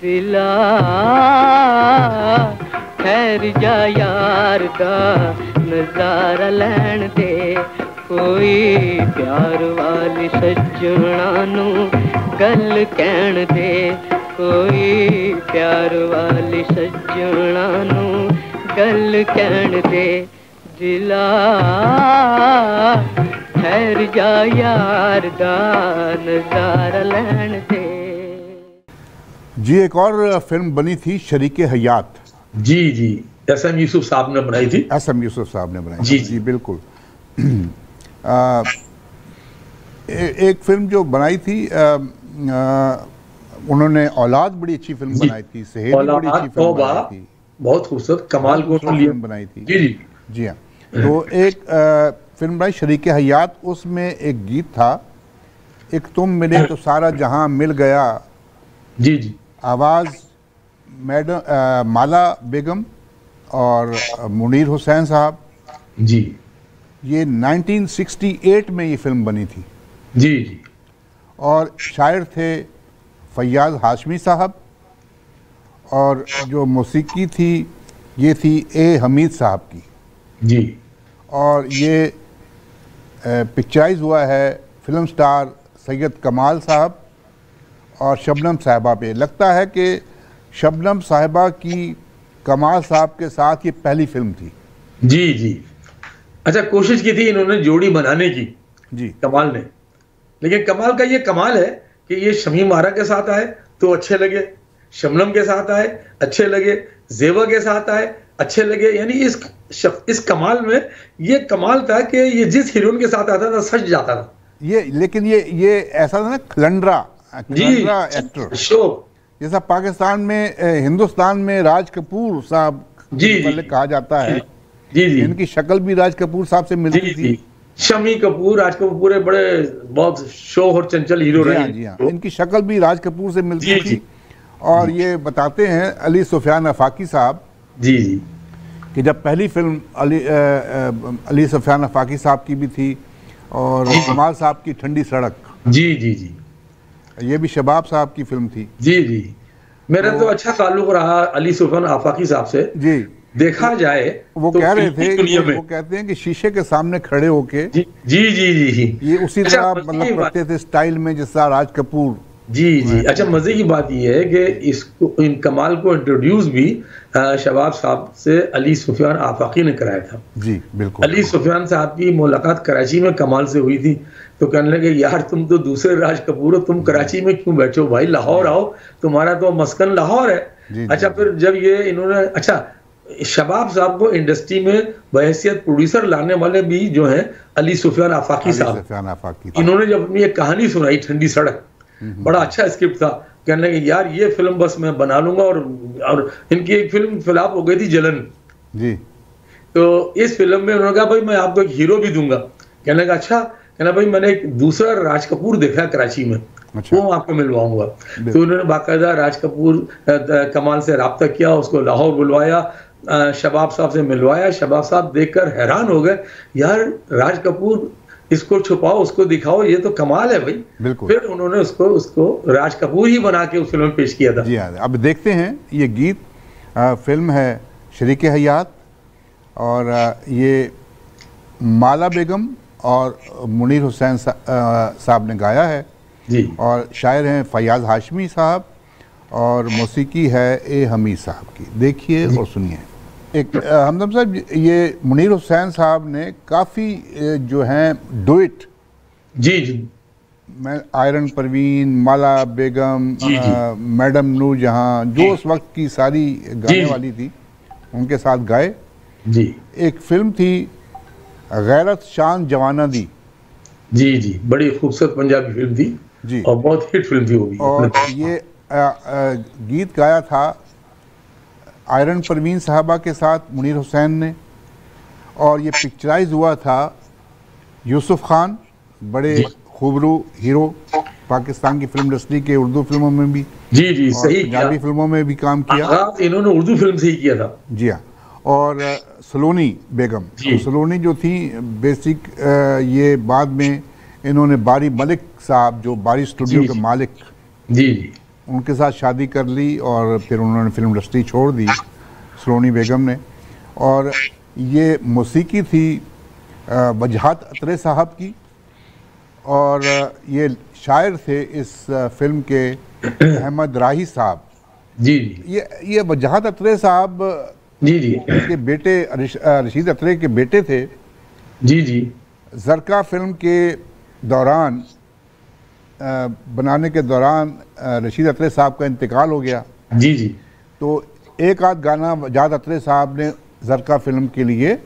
दिला ठहर जा यार दा नजारा लैण दे कोई प्यार वाली सजना नू गल कहण दे कोई प्यार वाली सजना नू गल कहण दे दिला ठहर जा यार दा नजारा लैण दे जी। एक और फिल्म बनी थी शरीके हयात। जी जी एस.एम. यूसुफ साहब ने बनाई थी। एस.एम. यूसुफ साहब ने बनाई जी जी बिल्कुल। एक फिल्म जो बनाई थी उन्होंने औलाद बड़ी अच्छी फिल्म बनाई थी, सहेली बड़ी अच्छी फिल्म बनाई थी, बहुत खूबसूरत कमाल को फिल्म बनाई थी। जी जी जी हाँ। तो एक फिल्म बनाई शरीके हयात, उसमें एक गीत था एक तुम मिले तो सारा जहां मिल गया। जी जी आवाज़ मैडम माला बेगम और मुनीर हुसैन साहब। जी ये 1968 में ये फिल्म बनी थी। जी जी और शायर थे फैयाज हाशमी साहब और जो मौसीकी थी ये थी ए हमीद साहब की। जी और ये पिक्चराइज हुआ है फिल्म स्टार सैयद कमाल साहब और शबनम साहिबा पे। लगता है कि शबनम साहिबा की कमाल साहब के साथ ये पहली फिल्म थी। जी जी अच्छा, कोशिश की थी इन्होंने जोड़ी बनाने की जी कमाल ने, लेकिन कमाल का ये कमाल है कि ये शमीम आरा के साथ आए तो अच्छे लगे, शबनम के साथ आए अच्छे लगे, जेबा के साथ आए अच्छे लगे। यानी इस कमाल में ये कमाल था कि ये जिस हीरोइन के साथ आता था सच जाता था ये। लेकिन ये ऐसा था ना खलंडरा एक्टर शो, जैसा पाकिस्तान में हिंदुस्तान में राज कपूर साहब पहले कहा जाता है। जी जी इनकी शक्ल भी राज कपूर साहब से मिलती थी। शमी कपूर, राज कपूर पूरे बड़े बहुत शो और चंचल हीरो रहे। जी हाँ, इनकी शक्ल भी राज कपूर से मिलती थी। और ये बताते हैं अली सुफियान अफाकी साहब जी जी कि जब पहली फिल्म अली सुफियान अफाकी साहब की भी थी और कमाल साहब की ठंडी सड़क। जी जी जी ये भी शबाब साहब की फिल्म थी। जी जी मेरा तो अच्छा ताल्लुक रहा अली सुफियान आफाकी साहब से। जी देखा जाए वो तो कह रहे थे वो कहते हैं कि शीशे के सामने खड़े होके जी जी जी जी ये उसी तरह मतलब करते थे स्टाइल में जैसा राज कपूर। जी जी अच्छा, मजे की बात यह है कि इसको इन कमाल को इंट्रोड्यूस भी शबाब साहब से अली सुफियान आफाकी ने कराया था। जी बिल्कुल। अली सुफियान साहब की मुलाकात कराची में कमाल से हुई थी तो कहने लगे यार तुम तो दूसरे राज कपूर हो, तुम कराची में क्यों बैठे हो भाई, लाहौर आओ, तुम्हारा तो मस्कन लाहौर है। अच्छा फिर जब ये इन्होंने अच्छा शबाब साहब को इंडस्ट्री में बहैसियत प्रोड्यूसर लाने वाले भी जो हैं अली सुफियान आफाकी साहब, इन्होंने जब अपनी एक कहानी सुनाई ठंडी सड़क, बड़ा अच्छा स्क्रिप्ट था, कहने लगे यार ये फिल्म बस मैं बना लूंगा, और इनकी एक फिल्म फ्लॉप हो गई थी जलन जी। तो इस फिल्म में उन्होंने कहा भाई मैं आपको एक हीरो भी दूंगा। कहने लगा अच्छा, कहना भाई मैंने एक दूसरा राज कपूर देखा कराची में, अच्छा। वो आपको मिलवाऊंगा। तो उन्होंने बाकायदा राज कपूर कमाल से रब्ता किया, उसको लाहौर बुलवाया, शबाब साहब से मिलवाया। शबाब साहब देखकर हैरान हो गए, यार राज कपूर, इसको छुपाओ उसको दिखाओ, ये तो कमाल है भाई। फिर उन्होंने उसको राज कपूर ही बना के उस फिल्म में पेश किया था। जी हाँ, अब देखते हैं ये गीत। फिल्म है शरीके हयात और ये माला बेगम और मुनीर हुसैन साहब ने गाया है जी, और शायर हैं फयाज हाशमी साहब और मौसीकी है ए हमीद साहब की। देखिए और सुनिए। एक हमदम साहब, ये मुनीर हुसैन साहब ने काफ़ी जो हैं डुएट, जी जी, मैं आयरन परवीन, माला बेगम, मैडम नूरजहां, जो उस वक्त की सारी गाने वाली थी, उनके साथ गाए जी। एक फिल्म थी गैरत शान जवाना दी, जी जी, बड़ी खूबसूरत पंजाबी फिल्म थी जी, और बहुत हिट फिल्म थी वो भी। और ये गीत गाया था आयरन परवीन साहबा के साथ मुनीर हुसैन ने, और ये पिक्चराइज हुआ था यूसुफ खान, बड़े खूबरू हीरो, पाकिस्तान की फिल्म इंडस्ट्री के उर्दू फिल्मों में भी, जी जी, सही, पंजाबी फिल्मों में भी काम किया। इन्होंने उर्दू फिल्म से ही किया था। जी हाँ, और सलोनी बेगम, सलोनी जो थी बेसिक, ये बाद में इन्होंने बारी मलिक साहब, जो बारी स्टूडियो के मालिक, जी जी, उनके साथ शादी कर ली और फिर उन्होंने फिल्म इंडस्ट्री छोड़ दी सलोनी बेगम ने। और ये मौसीकी थी वजहत अतरे साहब की, और ये शायर थे इस फिल्म के अहमद राही साहब। जी जी, ये वजहत अतरे साहब जी जी के बेटे रशीद अतरे के बेटे थे। जी जी, जरका फिल्म के दौरान, बनाने के दौरान रशीद अतरे साहब का इंतकाल हो गया। जी जी, तो एक आध गाना वजहत अतरे साहब ने जरका फिल्म के लिए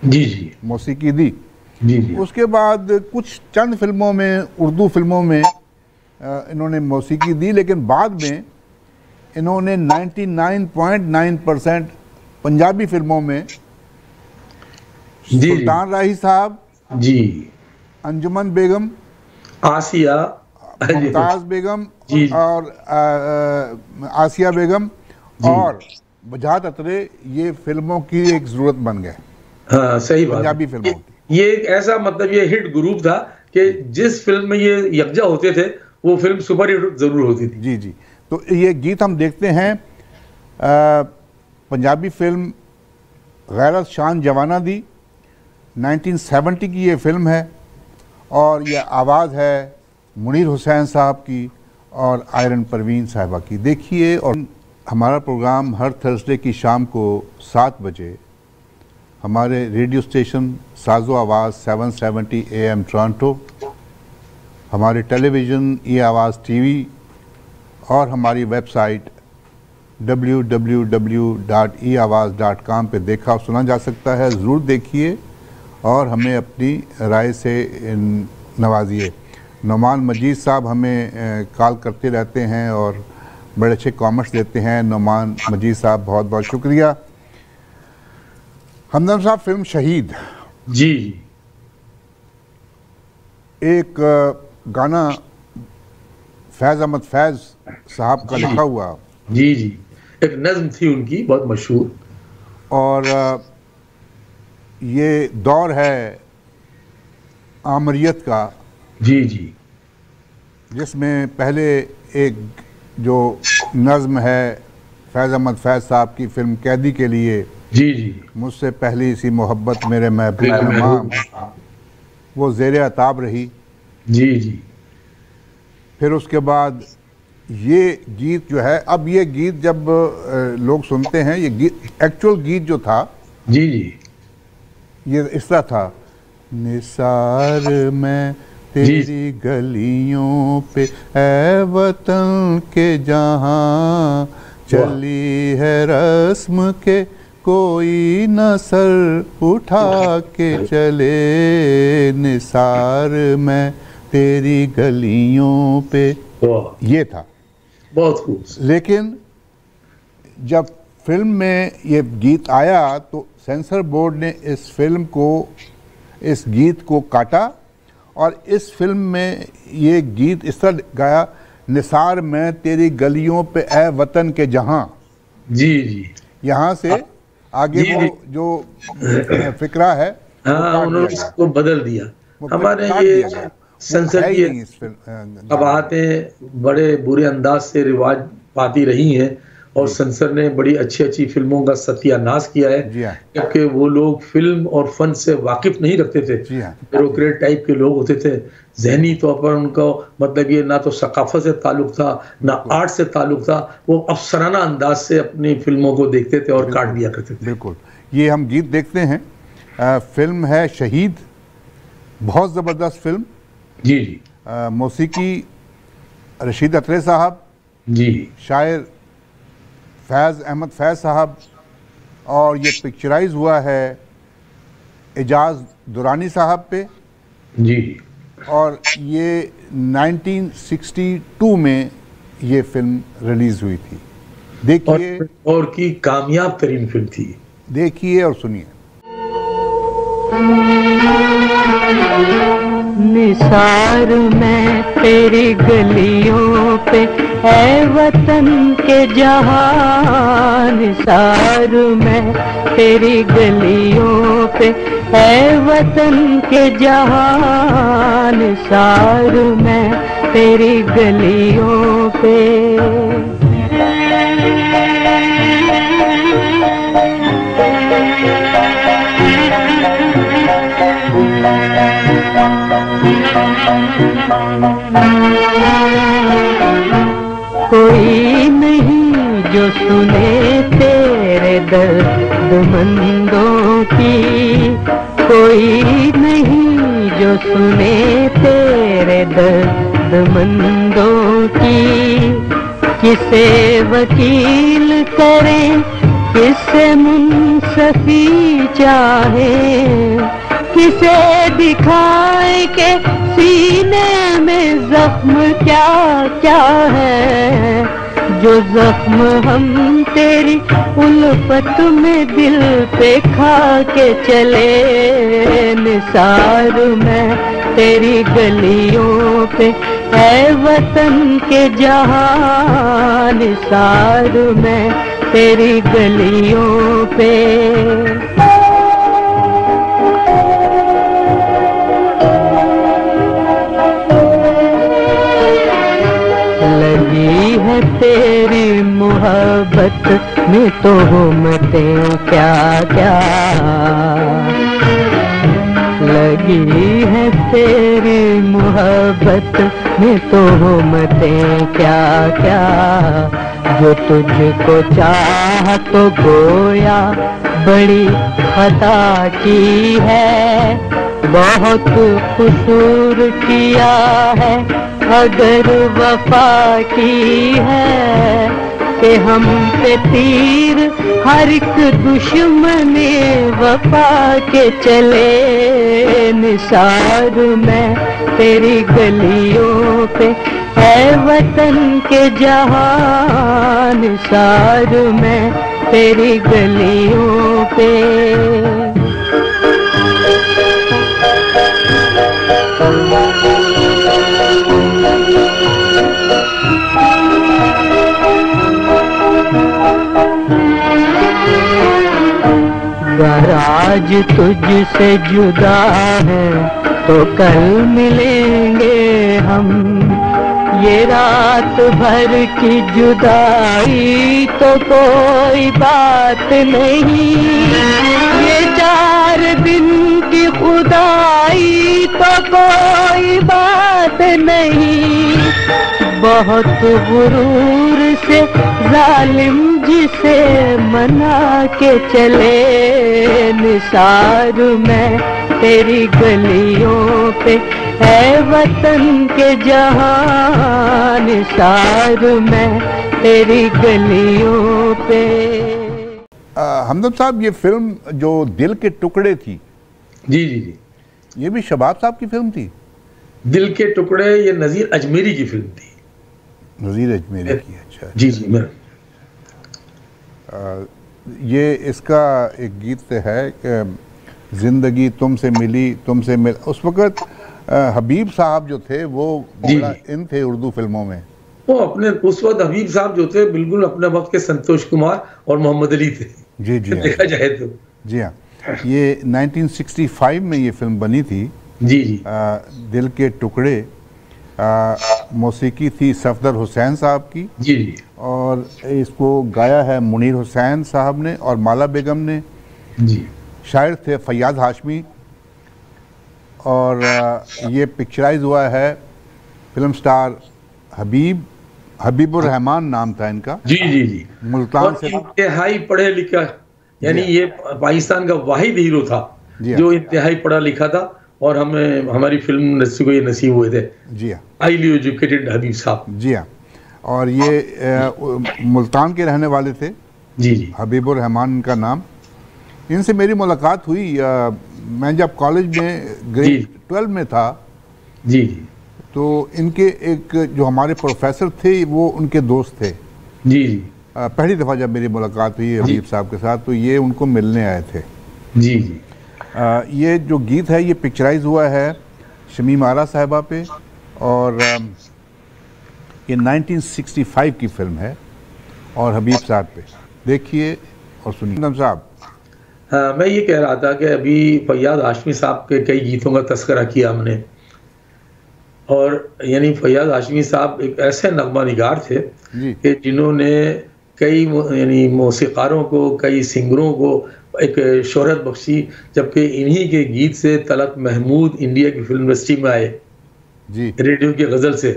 जी जी मौसीकी दी। जी जी, उसके बाद कुछ चंद फिल्मों में, उर्दू फिल्मों में इन्होंने मौसीकी दी, लेकिन बाद में इन्होंने 99.9% पंजाबी फिल्मों में सुल्तान राही साहब, जी, अंजुमन बेगम, आसिया, मुमताज बेगम और आसिया बेगम और वजहत अतरे, ये फिल्मों की एक जरूरत बन गए। हाँ, सही बात, पंजाबी फिल्मों की ये एक ऐसा, मतलब ये हिट ग्रुप था कि जिस फिल्म में ये यकजा होते थे वो फिल्म सुपर हिट जरूर होती थी। जी जी, तो ये गीत हम देखते हैं। पंजाबी फिल्म गैरत शान जवाना दी, 1970 की ये फिल्म है, और ये आवाज़ है मुनीर हुसैन साहब की और आयरन परवीन साहिबा की। देखिए। और हमारा प्रोग्राम हर थर्सडे की शाम को 7 बजे हमारे रेडियो स्टेशन साजो आवाज़ 770 AM टोरंटो, हमारे टेलीविज़न ई आवाज़ टीवी और हमारी वेबसाइट www.eawaz.com पे देखा और सुना जा सकता है। ज़रूर देखिए और हमें अपनी राय से नवाजिए। नौमान मजीद साहब हमें कॉल करते रहते हैं और बड़े अच्छे कमेंट्स देते हैं। नौमान मजीद साहब, बहुत बहुत शुक्रिया। हमदम साहब, फिल्म शहीद, जी, एक गाना फैज़ अहमद फैज़ साहब का लिखा हुआ, जी जी, एक नज़्म थी उनकी बहुत मशहूर, और ये दौर है आमरियत का, जी जी, जिसमें पहले एक जो नज़्म है फैज़ अहमद फैज़ साहब की फिल्म कैदी के लिए, जी जी, मुझसे पहली सी मोहब्बत मेरे महबूब तमाम, वो ज़ेरे अताब रही। जी जी, फिर उसके बाद ये गीत जो है, अब ये गीत जब लोग सुनते हैं, ये गीत, एक्चुअल गीत जो था, जी जी, ये इस तरह था, निसार में तेरी गलियों पे ऐ वतन के जहाँ चली है रस्म के कोई न सर उठा के चले, निसार मैं तेरी गलियों पे। ये था बहुत खूब। लेकिन जब फिल्म में ये गीत आया तो सेंसर बोर्ड ने इस फिल्म को, इस गीत को काटा और इस फिल्म में ये गीत इस तरह गाया, निसार मैं तेरी गलियों पे ए वतन के जहां। जी जी। यहाँ से आगे जी, वो जो फिक्रा है हाँ उन्होंने इसको बदल दिया। हमारे ये सेंसर की कवाहतें बड़े बुरे अंदाज से रिवाज पाती रही हैं और सेंसर ने बड़ी अच्छी अच्छी फिल्मों का सत्यानाश किया है, क्योंकि वो लोग फिल्म और फन से वाकिफ नहीं रखते थे। ब्यूरोक्रेट टाइप के लोग होते थे, जहनी तौर पर उनको मतलब ये ना तो सकाफत से ताल्लुक था ना आर्ट से ताल्लुक था, वो अफसराना अंदाज से अपनी फिल्मों को देखते थे और काट दिया करते थे। बिल्कुल। ये हम गीत देखते हैं। फिल्म है शहीद, बहुत ज़बरदस्त फिल्म। जी जी। मौसीकी रशीद अत्रे साहब, जी शायर फैज़ अहमद फैज़ साहब, और ये पिक्चराइज हुआ है एजाज दुरानी साहब पे। जी। और ये 1962 में ये फिल्म रिलीज हुई थी। देखिए और की कामयाब तरीन फिल्म थी। देखिए और सुनिए। निसार मैं तेरी गलियों पे है वतन के जहां, निसार मैं तेरी गलियों पे है वतन के जहां, निसार मैं तेरी गलियों पे। कोई नहीं जो सुने तेरे दर्द मंदों की, कोई नहीं जो सुने तेरे दर्द मंदों की, किसे वकील करें किसे मुंसफी चाहे, किसे दिखाए के सीने में जख्म क्या क्या है, जो जख्म हम तेरी उल्फत में दिल पे खा के चले। निसार मैं तेरी गलियों पे है वतन के जहां, निसार मैं तेरी गलियों पे। लगी है तेरी मोहब्बत में तो हुम्मतें क्या क्या, लगी है तेरी मोहब्बत में तो हुम्मतें क्या क्या, जो तुझको चाह तो गोया बड़ी खता की है, बहुत कसूर किया है अगर वफा की है, कि हम पे तीर हर एक दुश्मन वफा के चले। निसार मैं तेरी गलियों पे है वतन के जहां, निसार मैं तेरी गलियों पे। अगर आज तुझसे जुदा है तो कल मिलेंगे हम, ये रात भर की जुदाई तो कोई बात नहीं, ये 4 दिन की खुदाई तो कोई बात नहीं। बहुत गुरूर से जालिम जिसे मना के चले। निसार मैं तेरी गलियों पे है वतन के जहां, निसार मैं तेरी गलियों पे। हमदर्द साहब, ये फिल्म जो दिल के टुकड़े थी, जी जी जी, ये भी शबाब साहब की फिल्म थी? दिल के टुकड़े ये नजीर अजमेरी की फिल्म थी। नजीर अजमेरी की, अच्छा। जी जी, मैं ये इसका एक गीत है कि जिंदगी तुमसे मिली तुमसे मिल, उस वक़्त हबीब साहब जो थे वो बड़ा इन थे उर्दू फिल्मों में। वो अपने उस वक्त हबीब साहब जो थे बिल्कुल अपने वक्त के संतोष कुमार और मोहम्मद अली थे। जी जी देखा जाए तो। जी हाँ, ये 1965 में ये फिल्म बनी थी। जी जी, दिल के टुकड़े। मौसीकी थी सफदर हुसैन साहब की। जी जी, और इसको गाया है मुनीर हुसैन साहब ने और माला बेगम ने। जी, शायर थे फैयाज हाशमी। और ये पिक्चराइज हुआ है फिल्म स्टार हबीबुर रहमान नाम था इनका। जी जी जी, मुल्तान से। इंतहाई पढ़े लिखा, यानी ये पाकिस्तान का वाहिद हीरो था जो इंतहाई पढ़ा लिखा था और हमें हमारी फिल्म इंडस्ट्री को ये नसीब हुए थे। जी हाँ, हाईली एजुकेटेड हबीब साहब। जी हाँ, और ये मुल्तान के रहने वाले थे। जी जी, हबीबुर रहमान का नाम। इनसे मेरी मुलाकात हुई मैं जब कॉलेज में ग्रेड 12 में था। जी जी, तो इनके एक जो हमारे प्रोफेसर थे वो उनके दोस्त थे। जी जी, पहली दफ़ा जब मेरी मुलाकात हुई हबीब साहब के साथ तो ये उनको मिलने आए थे। जी जी, ये जो गीत है ये पिक्चराइज हुआ है शमीम आरा साहिबा पे और ये 1965 की फिल्म है और हबीब साहब पे। देखिए और सुनिए साहब। हाँ, मैं ये कह रहा था कि अभी फैयाज हाशमी साहब के कई गीतों का तस्करा किया हमने, और यानी फैयाज हाशमी साहब एक ऐसे नगमा निगार थे कि जिन्होंने कई यानी मौसीकारों को, कई सिंगरों को एक शोहरत बख्शी, जबकि इन्हीं के गीत से तलत महमूद इंडिया की फिल्म इंडस्ट्री में आए। जी, रेडियो की गज़ल से।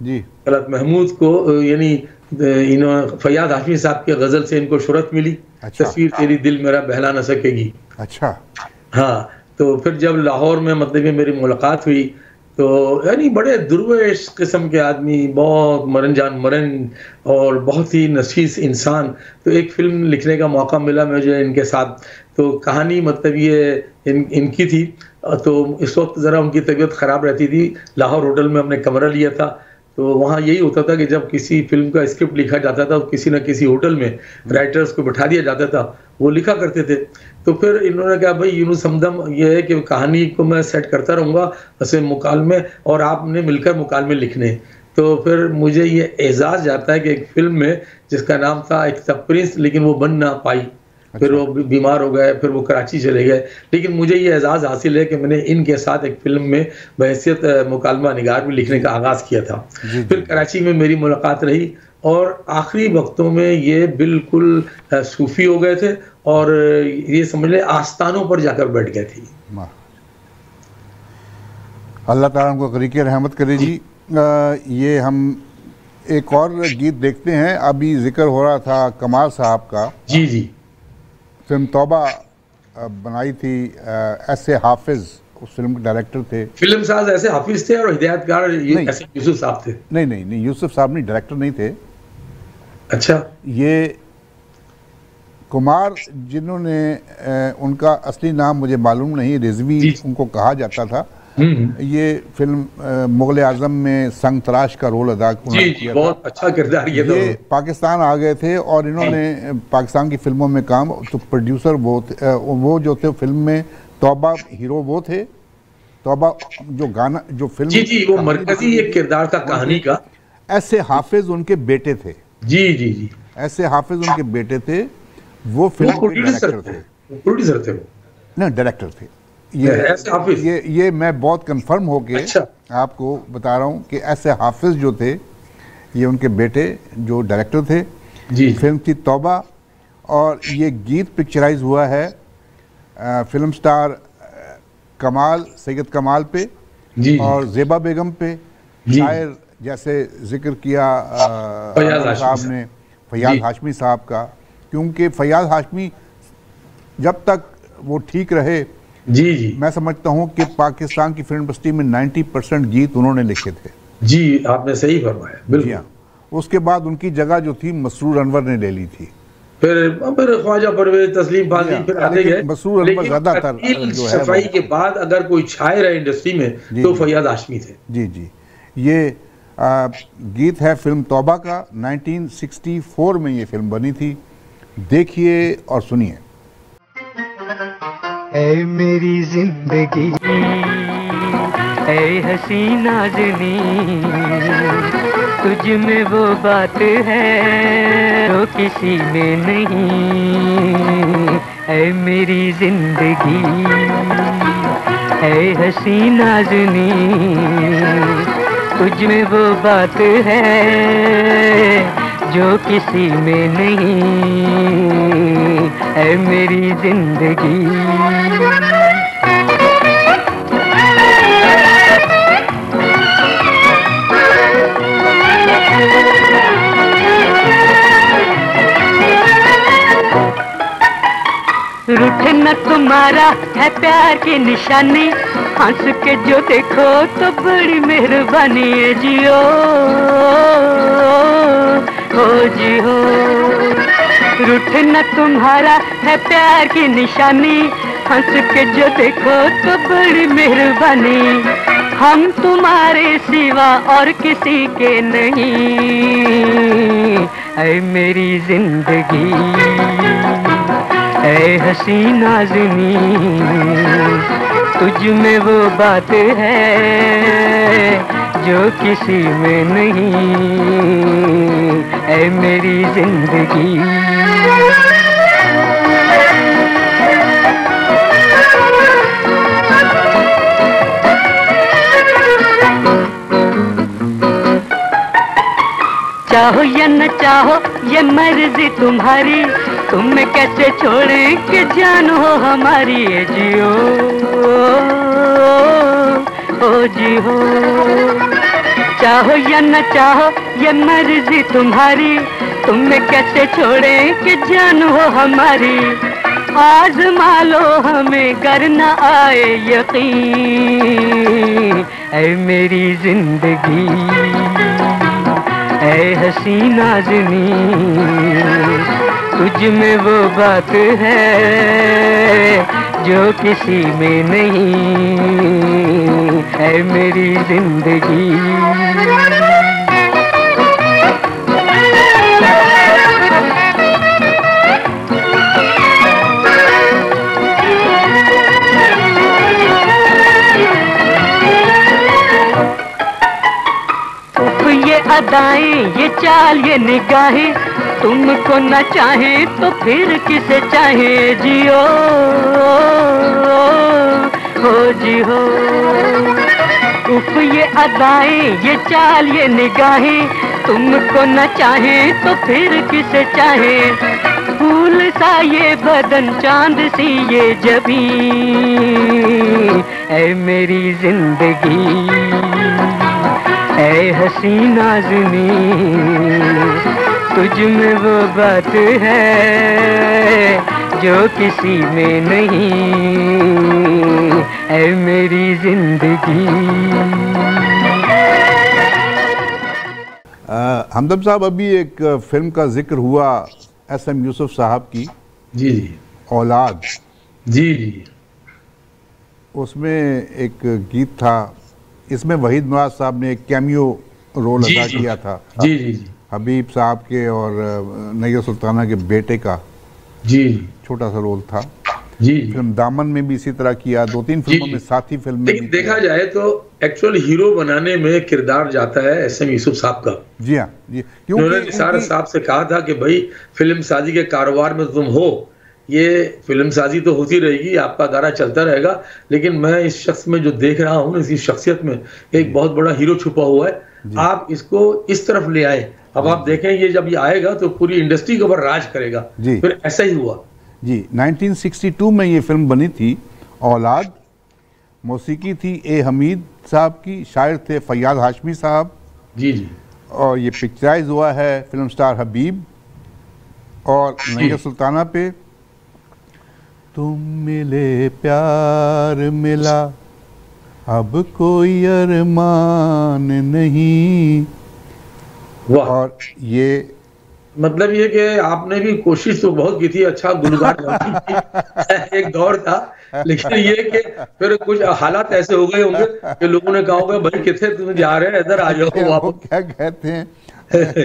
जी, तलत महमूद को यानी इन्होंने फैयाज हाशमी साहब के गज़ल से इनको शोहरत मिली। अच्छा। तस्वीर तेरी दिल मेरा बहला न सकेगी। अच्छा। हाँ, तो फिर जब लाहौर में मतलब ये मेरी मुलाकात हुई तो यानी बड़े दुर्वेश किस्म के आदमी, बहुत मरन जान मरन और बहुत ही नफीस इंसान। तो एक फिल्म लिखने का मौका मिला मुझे इनके साथ। तो कहानी मतलब ये इनकी थी। तो इस वक्त ज़रा उनकी तबीयत ख़राब रहती थी। लाहौर होटल में हमने कमरा लिया था, तो वहाँ यही होता था कि जब किसी फिल्म का स्क्रिप्ट लिखा जाता था तो किसी न किसी होटल में राइटर्स को बिठा दिया जाता था, वो लिखा करते थे। तो फिर इन्होंने कहा भाई यूनुस हमदम ये है कि कहानी को मैं सेट करता रहूँगा ऐसे मुकालमे और आपने मिलकर मुकालमे लिखने। तो फिर मुझे ये एजाज़ जाता है कि एक फिल्म में जिसका नाम था एक था प्रिंस, लेकिन वो बन ना पाई। फिर वो बीमार हो गए, फिर वो कराची चले गए। लेकिन मुझे ये एजाज़ हासिल है कि मैंने इनके साथ एक फिल्म में बहैसियत मुकालमा निगार में लिखने का आगाज़ किया था। फिर कराची में मेरी मुलाकात रही और आखिरी वक्तों में ये बिल्कुल सूफी हो गए थे और ये समझ लें आस्थानों पर जाकर बैठ गए थे। अल्लाह ताला उनको करीके रहमत करे जी। ये हम एक और गीत देखते हैं। अभी जिक्र हो रहा था कमाल साहब का। जी जी, फिल्म तौबा बनाई थी ऐसे हाफिज उस फिल्म के डायरेक्टर थे। फिल्म साज ऐसे हाफिज थे और हिदायतकार ऐसे यूसुफ साहब थे। नहीं नहीं नहीं, यूसुफ साहब नहीं, डायरेक्टर नहीं थे। अच्छा। ये कुमार जिन्होंने उनका असली नाम मुझे मालूम नहीं, रिजवी उनको कहा जाता था। ये फिल्म मुगल आजम में संग तराश का रोल अदा किया। बहुत अच्छा किरदार किया था। ये पाकिस्तान आ गए थे और इन्होंने पाकिस्तान की फिल्मों में काम, तो प्रोड्यूसर वो जो थे फिल्म में तौबा हीरो वो थे। तौबा जो गाना जो फिल्म जी वो मरकजी एक किरदार था कहानी का। ऐसे हाफिज उनके बेटे थे। जी जी जी, ऐसे हाफिज उनके बेटे थे। वो फिल्म के डायरेक्टर थे। प्रोड्यूसर थे वो ना, डायरेक्टर थे। ये मैं बहुत कंफर्म होके आपको बता रहा हूँ कि ऐसे हाफिज जो थे ये उनके बेटे जो डायरेक्टर थे। जी, फिल्म थी तौबा और ये गीत पिक्चराइज हुआ है फिल्म स्टार कमाल, सैयद कमाल पे जी, और ज़ेबा बेगम पे। शायर जैसे जिक्र किया साहब ने फैयाज हाशमी साहब का, क्योंकि फैयाज हाशमी जब तक वो ठीक रहे जी जी मैं समझता हूँ कि पाकिस्तान की फिल्म इंडस्ट्री में 90% गीत उन्होंने लिखे थे। जी, आपने सही फरमाया, बिल्कुल। उसके बाद उनकी जगह जो थी मसरूर अनवर ने ले ली थी। फिर ख्वाजा परवेज, तस्लीम फाज़ी, फिर आते गए। लेकिन सफाई के बाद अगर कोई शायर है इंडस्ट्री में तो फैयाज हाशमी थे। जी जी, ये गीत है फिल्म तौबा का, 1964 में ये फिल्म बनी थी। देखिए और सुनिए। ऐ मेरी जिंदगी ऐ हसीना जनी, तुझ में वो बात है जो किसी में नहीं। ऐ मेरी जिंदगी ऐ हसीना जनी, तुझ में वो बात है जो किसी में नहीं। ऐ मेरी जिंदगी रूठ न तुम्हारा है प्यार की निशानी, हंस के जो देखो तो बड़ी मेहरबानी है जियो हो जी हो। रूठ न तुम्हारा है प्यार की निशानी, हंस के जो देखो तो बड़ी मेहरबानी। हम तुम्हारे सिवा और किसी के नहीं। ऐ मेरी जिंदगी ऐ हसीना ज़नी, तुझ में वो बात है जो किसी में नहीं। ऐ मेरी जिंदगी चाहो या न चाहो ये मर्जी तुम्हारी, तुम्हें कैसे छोड़े कि जान हो हमारी। ये जियो ओ जी हो, चाहो या न चाहो ये मर्जी तुम्हारी, तुम्हें कैसे छोड़े कि जान हो हमारी। आज़मा लो हमें गर न आए यकीन। ऐ मेरी जिंदगी ऐ हसीना ज़नी, तुझ में वो बात है जो किसी में नहीं। ऐ मेरी जिंदगी ये अदाएं ये चाल ये निगाहें, तुमको न चाहे तो फिर किसे चाहे जियो हो जी हो। उफ ये अदाएं ये चाल ये निगाहें, तुमको न चाहे तो फिर किसे चाहे। फूल सा ये बदन चांद सी ये जबी, ऐ मेरी जिंदगी ऐ हसीना ज़नी, तुझ में वो बात है जो किसी में नहीं। ऐ मेरी जिंदगी हमदम साहब, अभी एक फिल्म का जिक्र हुआ एस.एम. यूसुफ साहब की, जी जी, औलाद। जी जी, उसमें एक गीत था, इसमें वहीद मुराद साहब ने एक कैमियो रोल अदा किया था। जी जी जी, हबीब साहब के और नैयर सुल्ताना के बेटे का जी छोटा सा रोल था। जी, फिल्म दामन में भी इसी तरह किया, 2-3 फिल्मों में, साथी फिल्म में लेकिन देखा जाए तो एक्चुअल हीरो बनाने में किरदार जाता है एस.एम. यूसुफ साहब का। जी हाँ जी, उन्होंने निसार साहब से कहा था कि भाई फिल्म साजी के कारोबार में तुम हो, ये फिल्म साजी तो होती रहेगी, आपका गारा चलता रहेगा, लेकिन मैं इस शख्स में जो देख रहा हूँ, इसी शख्सियत में एक बहुत बड़ा हीरो छुपा हुआ है, आप इसको इस तरफ ले आए। अब आप देखें ये जब ये आएगा तो पूरी इंडस्ट्री के ऊपर राज करेगा। फिर ऐसा ही हुआ जी। 1962 में ये फिल्म बनी थी औलाद। मौसीकी थी ए हमीद साहब की, शायर थे फैयाज हाशमी साहब। जी जी, और ये पिक्चराइज हुआ है फिल्म स्टार हबीब और नैयर सुल्ताना पे। तुम मिले प्यार मिला अब कोई अरमान नहीं। और ये मतलब ये कि आपने भी कोशिश तो बहुत की थी, अच्छा गुलजार एक दौर था, लेकिन ये कि फिर कुछ हालात ऐसे हो गए होंगे कि लोगों ने कहा होगा भाई कितने तुम जा रहे हैं, इधर आ जाओ वापस। क्या कहते हैं,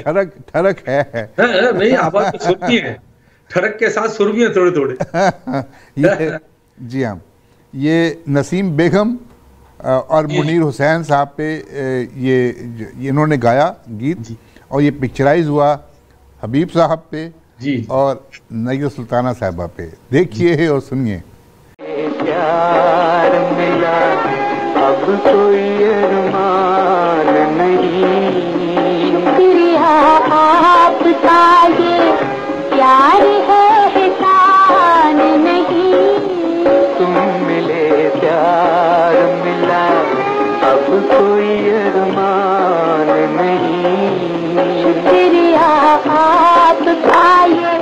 ठरक ठरक है। नहीं, आवाज तो सुर भी है, ठरक के साथ सुर भी है थोड़े थोड़े। ये जी हाँ, ये नसीम बेगम और मुनीर हुसैन साहब पे ये इन्होंने गाया गीत, और ये पिक्चराइज हुआ हबीब साहब पे जी और नैयर सुल्ताना साहबा पे। देखिए और सुनिए। प्यार मिला अब कोई अरमान नहीं, शुक्रिया आपका ये प्यार है एहसान नहीं, तुम मिले प्यार मिला अब कोई अरमान नहीं, शुक्रिया आपका ये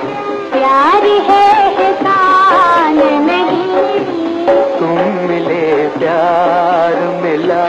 प्यार है एहसान नहीं, तुम मिले प्यार मिला।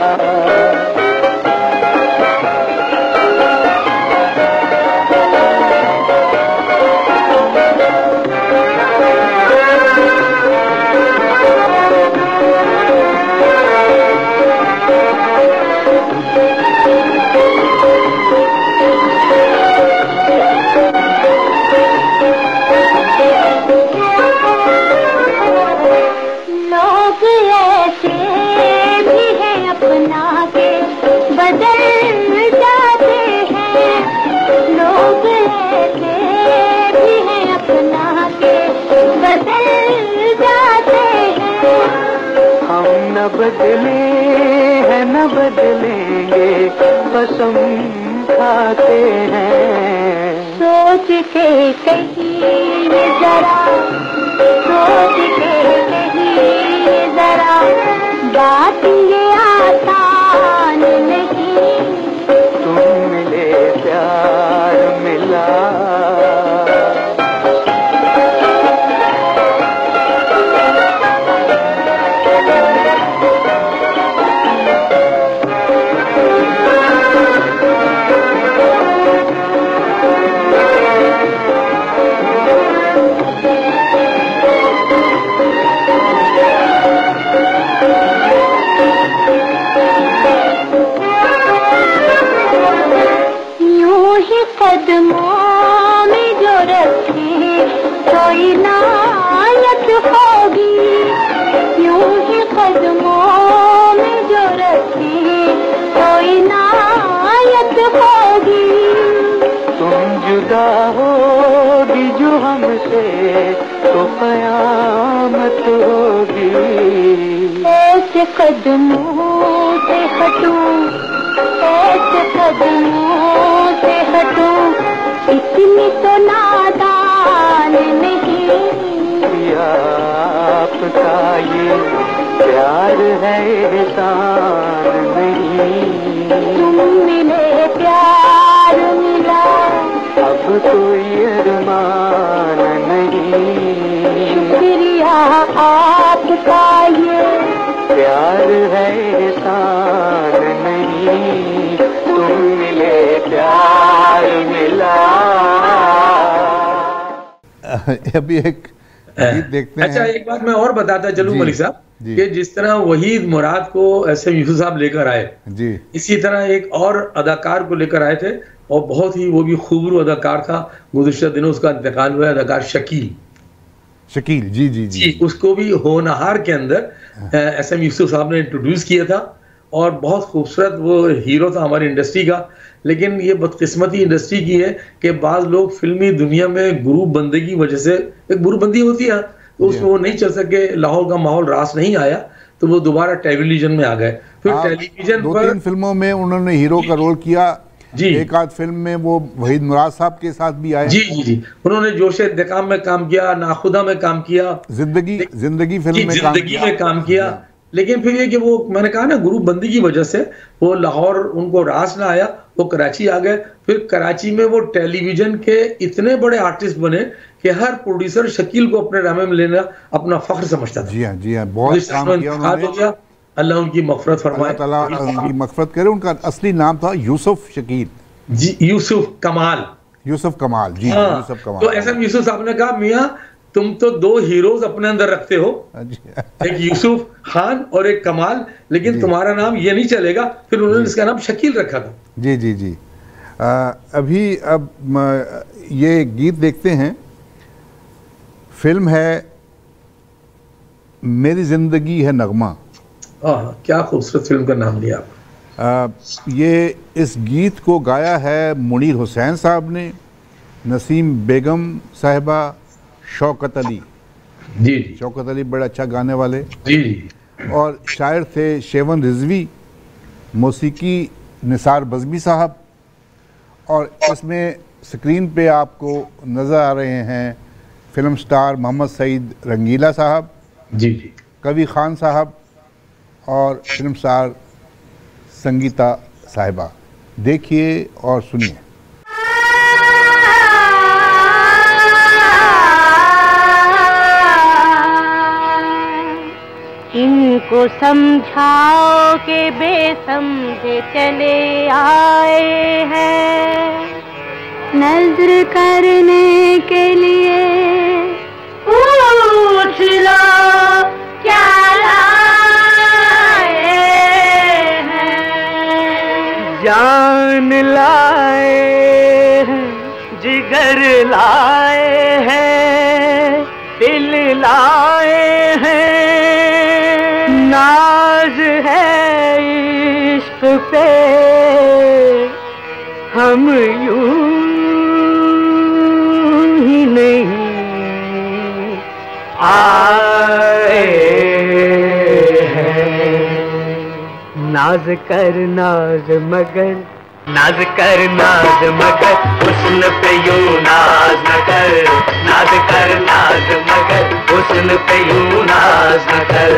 लोग ऐसे भी हैं अपना के बदल जाते हैं, लोग ऐसे भी हैं अपना के बदल जाते हैं, हम न बदले हैं न बदलेंगे, कसम खाते हैं। सोच के कहिए जरा, सोच के कहिए जरा, बात ये आसान नहीं, तुम मिले प्यार मिला। यूं ही कदमों में जो रखे कोई नायत होगी, यूं ही कदमों में जो रखे कोई नायत होगी, तुम जुदा होगी जो हमसे तो कयामत होगी। ऐसे कदमों से हटूं, ऐसे कदमों से हटूं, इतनी तो नादान नहीं, आपका ये प्यार है एहसान नहीं, तुम मिले प्यार मिला अब कोई अरमान नहीं, शुक्रिया आपका ये प्यार है एहसान नहीं, तुम मिले प्यार मिला। अभी एक गीत देखते हैं। अच्छा, एक बात मैं और बताता चलूं जी, मलिक साहब, जी। कि जिस तरह वहीद मुराद को एस एम यूसुफ साहब लेकर आए, जी इसी तरह एक और अदाकार को लेकर आए थे, और बहुत ही वो भी खूबरू अदाकार था, गुज़िश्ता दिनों उसका इंतकाल हुआ, अदाकार शकील। शकील, जी जी जी, जी, उसको भी होनहार के अंदर एस एम यूसुफ साहब ने इंट्रोड्यूस किया था, और बहुत खूबसूरत वो हीरो था हमारी इंडस्ट्री का। लेकिन ये बदकिस्मती इंडस्ट्री की है कि बाज़ लोग फिल्मी दुनिया में ग्रुप बंदगी की वजह से, एक ग्रुप बंदी होती है तो उसमें वो नहीं चल सके, लाहौर का माहौल रास नहीं आया, तो वो दोबारा टेलीविजन में आ गए। फिर टेलीविजन दो पर 3 फिल्मों में उन्होंने हीरो का रोल किया जी, एक आध फिल्म में वो वहीद मुराद साहब के साथ भी आए। जी जी जी, उन्होंने जोश इंतकाम में काम किया, नाखुदा में काम किया, जिंदगी फिल्म में जिंदगी में काम किया। लेकिन फिर ये कि वो मैंने कहा ना, ग्रुप बंदी की वजह से वो लाहौर उनको रास ना आया, वो कराची आ गए। फिर कराची में वो टेलीविजन के इतने बड़े आर्टिस्ट बने कि हर प्रोड्यूसर शकील को अपने ड्रामे में लेना अपना फख्र समझता था। जी हाँ, बहुत काम किया उन्होंने। अल्लाह उनकी मग़फ़िरत फरमाए, अल्लाह ताला उनकी मग़फ़िरत करे। उनका असली नाम था यूसुफ शकील जी, यूसुफ कमाल, यूसुफ कमाल जी, हाँ, यूसुफ कमाल। तो एस एम यूसुफ साहब ने कहा मियाँ तुम तो दो हीरोज अपने अंदर रखते हो, एक यूसुफ खान और एक कमाल, लेकिन तुम्हारा नाम ये नहीं चलेगा। फिर उन्होंने इसका नाम शकील रखा था। जी जी जी। अभी अब ये गीत देखते हैं। फिल्म है मेरी जिंदगी है नगमा। क्या खूबसूरत फिल्म का नाम लिया आप। ये इस गीत को गाया है मुनीर हुसैन साहब ने, नसीम बेगम साहिबा, शौकत अली। जी जी, शौकत अली बड़े अच्छा गाने वाले जी जी, और शायर थे शेवन रिजवी, मौसीकी निसार बज़मी साहब। और इसमें स्क्रीन पे आपको नज़र आ रहे हैं फिल्म स्टार मोहम्मद सईद रंगीला साहब, जी जी, कवि खान साहब और फिल्म स्टार संगीता साहिबा। देखिए और सुनिए। इनको समझाओ के बेसमझे चले आए हैं, नजर करने के लिए पूछ लो क्या लाए हैं। जान लाए हैं, जिगर लाए हैं, दिल लाए हैं, नाज है इश्क पे हम यूं ही नहीं आए हैं। नाज कर नाज मगर, नाज कर नाज मगर, हुस्न पे यूं नाज न कर। नाज कर नाज मगर, हुस्न पे यूं नाज न कर।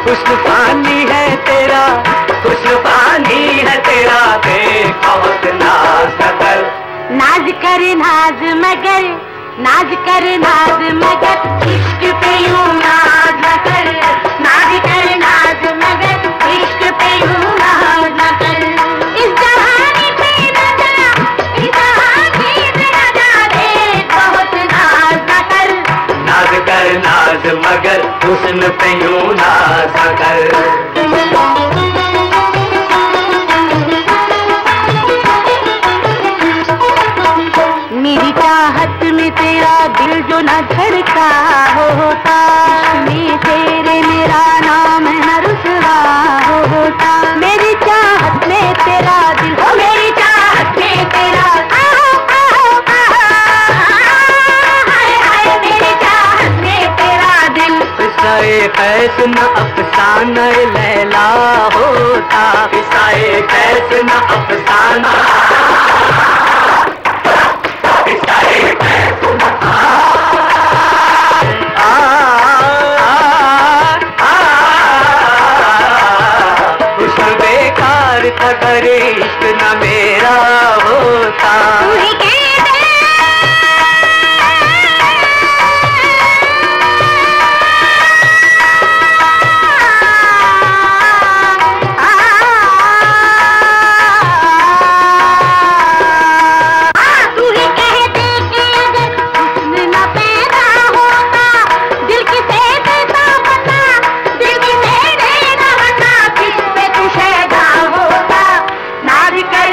हुस्न पानी है तेरा, हुस्न पानी है तेरा, देख बहुत नाज न कर। नाज कर नाज मगर, नाज कर नाज मगर, इश्क पे यूं नाज न कर। नाज कर नाज मगर, इश्क पे यूं नाज न कर। इस जहानी पे न जा, इस जहानी पे न जा, देख बहुत नाज न कर। नाज कर नाज मगर, हुस्न पे यूं नाज न कर। मेरी चाहत में तेरा दिल जो न धड़का होता, में तेरे मेरा नाम न रुसवा होता। मेरी चाहत में तेरा दिल, मेरी चाहत में तेरा, हाय हाय मेरी चाहत में तेरा दिल। किस्सा-ए कैस न अफसाना लैला होता, किस्सा-ए कैस न अफसाना, अगर इश्क न मेरा होता। नाज कर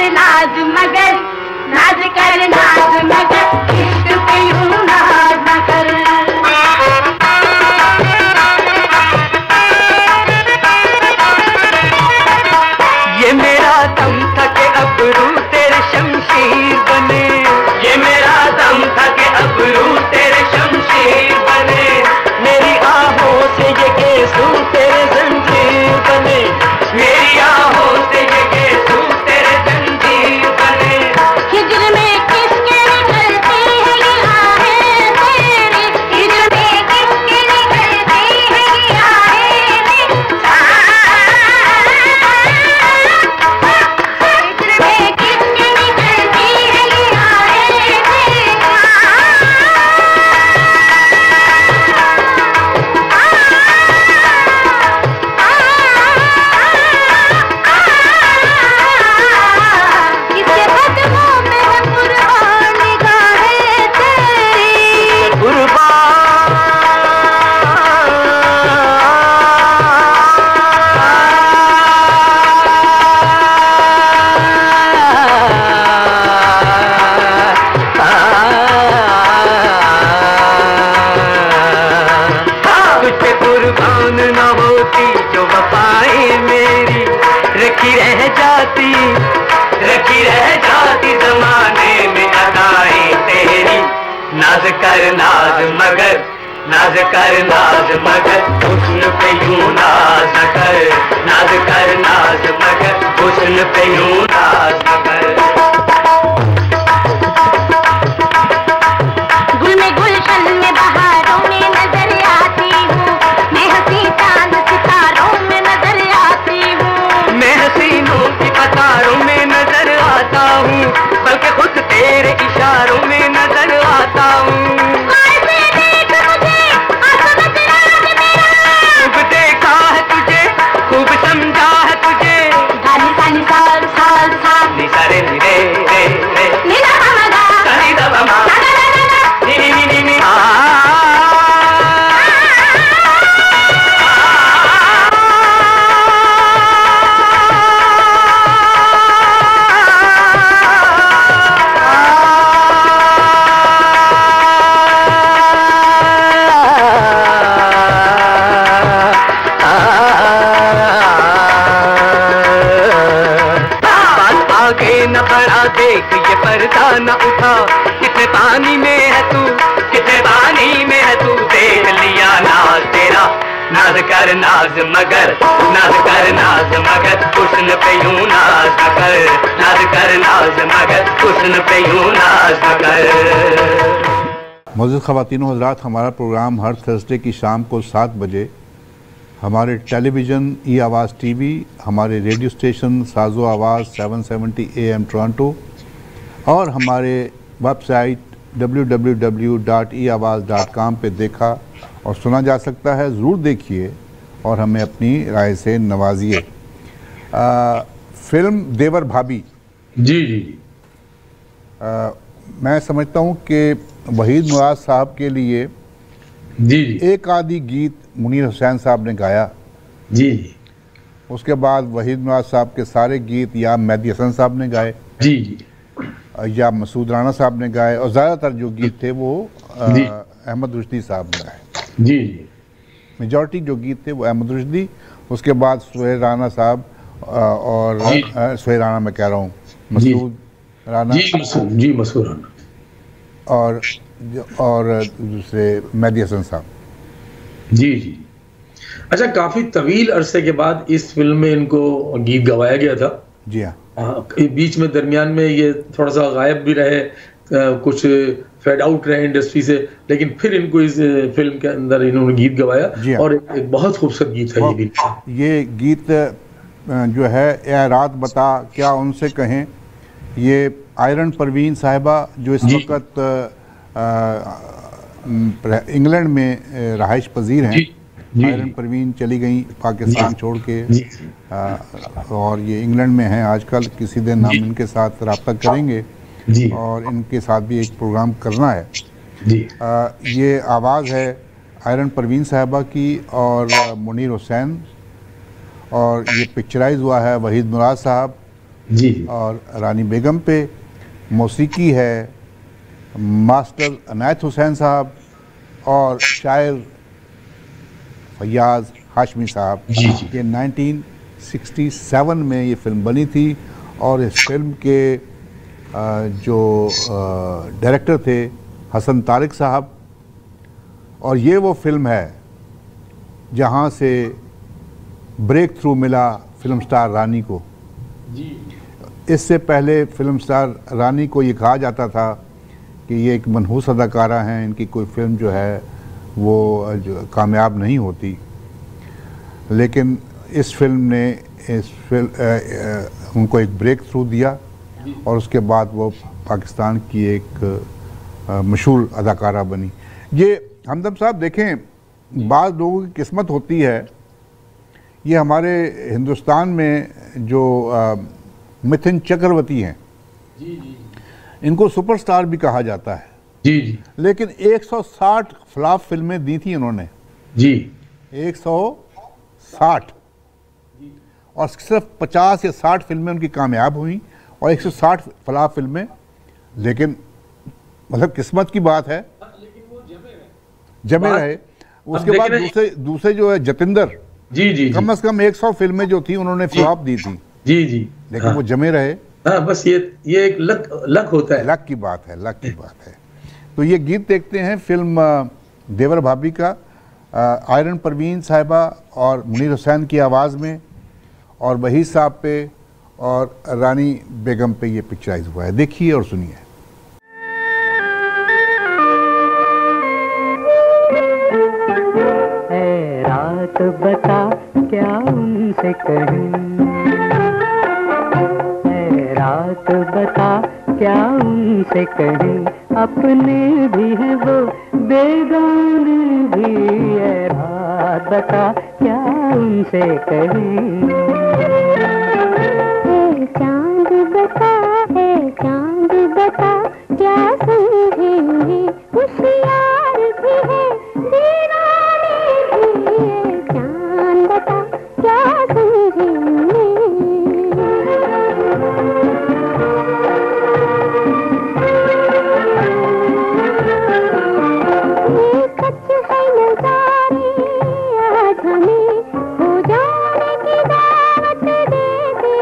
कुर्बान न होती जो वफाएं मेरी रखी रह जाती जमाने में अदाएं तेरी। नाज कर नाज मगर हुस्न पे यूं नाज न कर, नाज कर नाज मगर हुस्न पे यूं नाज न कर। गुल में गुलशन में बहारों में नजर आती हूँ, मैं हंसी चांद सितारों में नजर आती हूँ, मैं हसीनों की कतारों में नजर आता हूँ, बल्कि खुद तेरे इशारों में नजर आता हूँ। खूब देखा है तुझे, खूब समझा है तुझे, नि सा रे नि रे रे रे नि दा मा मा नि नि नि नि आ। न बढ़ा देख ये पर्दा न उठा, कितने पानी में है तू, कितने पानी में है तू, देख लिया नाज तेरा। नाज कर नाज मगर हुस्न पे यूं नाज न कर, नाज कर नाज मगर हुस्न पे यूं नाज न कर। मौजूद ख़वातीनो हज़रात, हमारा प्रोग्राम हर थर्सडे की शाम को 7 बजे हमारे टेलीविज़न ई आवाज़ टीवी, हमारे रेडियो स्टेशन साजो आवाज़ 770 AM टोरंटो और हमारे वेबसाइट www.eawaz.com पे देखा और सुना जा सकता है। ज़रूर देखिए और हमें अपनी राय से नवाजिए। फिल्म देवर भाभी, जी जी जी, मैं समझता हूँ कि वहीद मुराद साहब के लिए जी जी, एक आदि गीत मुनीर हुसैन साहब ने गाया, जी जी, उसके बाद वहीद मुराद साहब के सारे गीत या मेहदी हसन साहब ने गाए, जी जी, या मसूद राना साहब ने गाए, और ज़्यादातर जो गीत थे वो अहमद रुश्दी साहब ने गाए। जी जी, मेजॉरिटी जो गीत थे वो अहमद रुश्दी, उसके बाद सुहेल राना साहब और सुहेल राना मैं कह रहा हूँ, मसूद राना जी मसूद राना और दूसरे मेहदी हसन साहब। जी जी। अच्छा, काफी तवील अरसे के बाद इस फिल्म में इनको गीत गवाया गया था। जी हाँ, बीच में दरमियान में ये थोड़ा सा गायब भी रहे, कुछ फेड आउट रहे इंडस्ट्री से, लेकिन फिर इनको इस फिल्म के अंदर इन्होंने गीत गवाया और एक बहुत खूबसूरत गीत है ये भी। ये गीत जो है ए रात बता क्या उनसे कहें, ये आयरन परवीन साहिबा जो इस वक्त इंग्लैंड में रहाइश पजीर हैं। आयरन परवीन चली गई पाकिस्तान छोड़ के और ये इंग्लैंड में हैं आजकल। किसी दिन हम इनके साथ रब्ता करेंगे और इनके साथ भी एक प्रोग्राम करना है। ये आवाज़ है आयरन परवीन साहिबा की और मुनीर हुसैन, और ये पिक्चराइज हुआ है वहीद मुराद साहब और रानी बेगम पे। मौसीकी है मास्टर अनायत हुसैन साहब और शायर फैयाज हाशमी साहब। ये 1967 में ये फिल्म बनी थी और इस फिल्म के जो डायरेक्टर थे हसन तारिक साहब, और ये वो फिल्म है जहाँ से ब्रेक थ्रू मिला फिल्म स्टार रानी को। इससे पहले फिल्म स्टार रानी को ये कहा जाता था कि ये एक मनहूस अदाकारा हैं, इनकी कोई फिल्म जो है वो जो कामयाब नहीं होती, लेकिन इस फिल्म ने उनको एक ब्रेक थ्रू दिया और उसके बाद वो पाकिस्तान की एक मशहूर अदाकारा बनी। ये हमदम साहब देखें, बाज़ लोगों की किस्मत होती है, ये हमारे हिंदुस्तान में जो मिथुन चक्रवर्ती हैं, इनको सुपरस्टार भी कहा जाता है। लेकिन 160 फ्लॉप फिल्में दी थी इन्होंने। 160 और सिर्फ 50 या 60 फिल्में उनकी कामयाब हुई और 160 फ्लॉप फिल्में। लेकिन मतलब किस्मत की बात है, जमे रहे। उसके बाद दूसरे जो है जतिंदर, जी कम से कम 100 फिल्में जो थी उन्होंने फ्लॉप दी थी। जी लेकिन वो जमे रहे। हाँ, बस ये एक लक होता है, लक की बात है, लक की बात है। तो ये गीत देखते हैं फिल्म देवर भाभी का, आयरन परवीन साहिबा और मुनीर हुसैन की आवाज़ में, और वहीद साहब पे और रानी बेगम पे ये पिक्चराइज हुआ है। देखिए और सुनिए। रात बता क्या उनसे कहूं, रात बता क्या उनसे कहूं, अपने भी हैं वो बेगाने भी है, रात बता क्या उनसे कहूं। चांद बता क्या समझेंगे, होशियार भी है दीवाने भी है, चांद बता क्या समझेंगे। ये सच है नजारे आज हमें हो जाने की दावत देते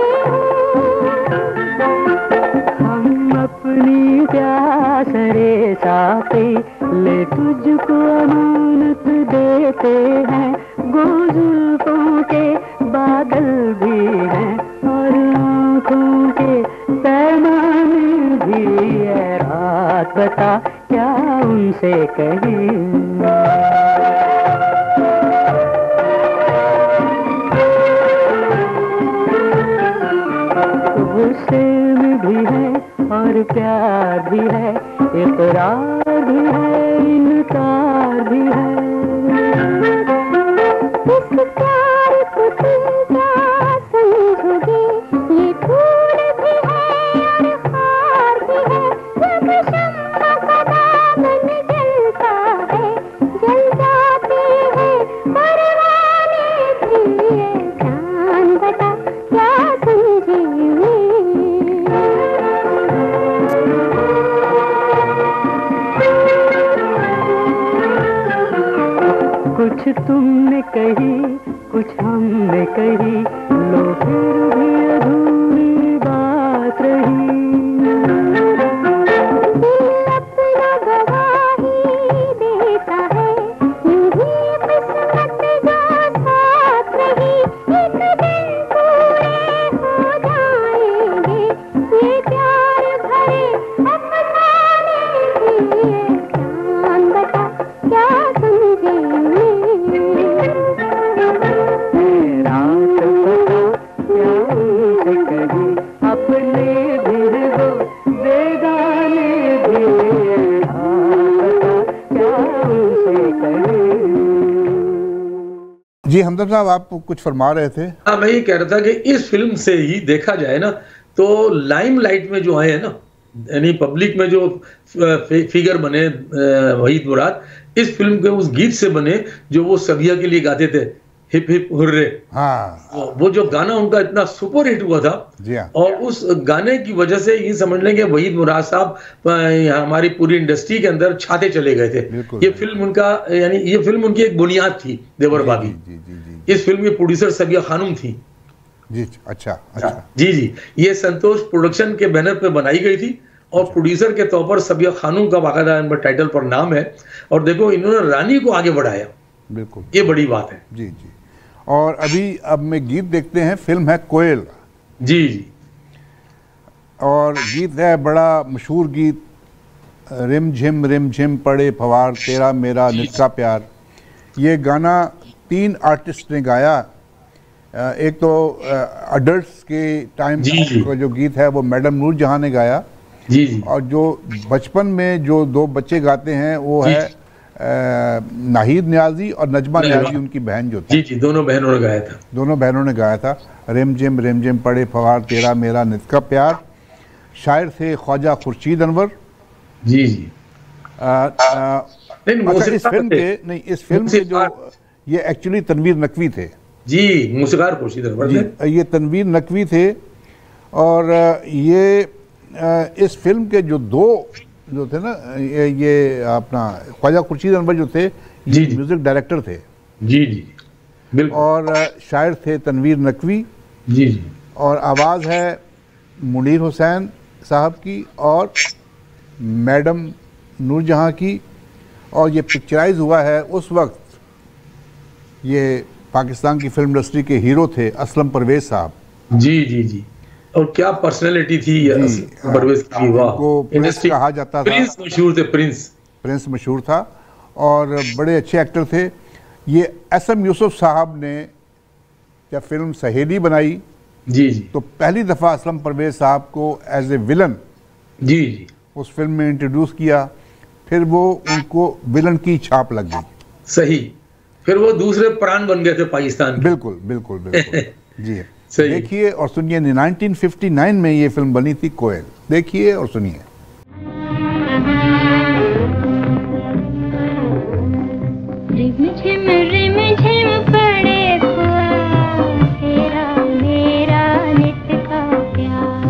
हम अपनी प्यास रे साथी ले तुझको अमानत देते हैं, गो जुल्फों के बादल भी हैं और आँखों के पैमाने भी है, रात बता क्या उनसे कहें। गुस्से में भी है और प्यार भी है, इकरार भी है, इनकार भी है। इस प्यार को तुम क्या समझोगे, ये फूल भी है और हार भी है, जब शम्मा का दामन जलता है, जल जाते हैं परवाने भी है, चांद बता क्या समझेंगे। कुछ तुमने कही कुछ हमने कही, लो फिर भी अधूरी बात रही। अपना गवाही देता है, यूं ही किस्मत जो साथ रही, एक दिन पूरे हो जाएंगे, ये प्यार भरे अफसाने भी है, चांद बता क्या समझेंगे। रात बता क्या उनसे कहें, अपने भी हो बेगाने भी, रात बता क्या उनसे कहें। जी हमदर्द साहब, आप कुछ फरमा रहे थे। हाँ, मैं ये कह रहा था कि इस फिल्म से ही देखा जाए ना तो लाइमलाइट में जो आए हैं ना, यानी पब्लिक में जो फिगर बने वहीद मुराद, इस फिल्म के उस गीत से बने जो वो सबिया के लिए गाते थे, हिप हिप हुर्रे। हाँ, वो जो गाना उनका इतना सुपर हिट हुआ था, जी हाँ। और उस गाने की वजह से ये समझ लें कि वहीद मुराद साहब हमारी पूरी इंडस्ट्री के अंदर छाते चले गए थे। ये फिल्म उनका, यानी ये फिल्म उनकी एक बुनियाद थी, देवर भाभी। जी जी जी। इस फिल्म की प्रोड्यूसर सबिया खानूम थी। जी अच्छा अच्छा। जी, ये संतोष प्रोडक्शन के बैनर पे बनाई गई थी, और प्रोड्यूसर के तौर पर सबिया खानूम का बाकायदा इन पर टाइटल पर नाम है। और देखो, इन्होंने रानी को आगे बढ़ाया, बिल्कुल, ये बड़ी बात है। जी जी। और अब में गीत देखते हैं, फिल्म है कोयल। जी। और गीत है बड़ा मशहूर गीत, रिम झिम पड़े फवार तेरा मेरा निस्का प्यार। ये गाना 3 आर्टिस्ट ने गाया। एक तो अडल्ट्स के टाइम का जो गीत है वो मैडम नूर जहां ने गाया। जी। और जो बचपन में जो 2 बच्चे गाते हैं वो है नाहिद न्याजी और नजमा न्याजी, उनकी बहन जो थी। जी, दोनों बहनों ने गाया था। रिम झिम पड़े फवार तेरा मेरा निस्का प्यार। शायर थे ख्वाजा खुर्शीद अनवर। जी। इस फिल्म के जो ये एक्चुअली तनवीर नकवी थे। जी, मूसीकार खुर्शीद अनवर थे। ये तनवीर नकवी थे। और ये इस फिल्म के जो 2 जो थे ना, ये अपना ख्वाजा खुर्शीद अनवर जो थे, जी जी म्यूजिक डायरेक्टर थे। जी जी बिल्कुल। और शायर थे तनवीर नकवी जी जी। और आवाज़ है मुनीर हुसैन साहब की और मैडम नूरजहां की। और ये पिक्चराइज हुआ है उस वक्त, ये पाकिस्तान की फिल्म इंडस्ट्री के हीरो थे असलम परवेज साहब। जी जी जी। और क्या पर्सनैलिटी थी परवेज की, वाह। उनको प्रिंस कहा जाता था। प्रिंस मशहूर थे, प्रिंस मशहूर था और बड़े अच्छे एक्टर थे। ये एसएम यूसुफ साहब ने जब फिल्म सहेली बनाई जी जी, तो पहली दफ़ा असलम परवेज साहब को एज ए विलन जी जी, उस फिल्म में इंट्रोड्यूस किया। फिर वो उनको विलन की छाप लग गई। सही। फिर वो दूसरे प्राण बन गए थे पाकिस्तान के। बिल्कुल बिल्कुल बिल्कुल। जी सही। देखिए और सुनिए, 1959 में ये फिल्म बनी थी कोयल। देखिए और सुनिए। रिमझिम रिमझिम पड़े फुआ, तेरा मेरा नित का प्यार।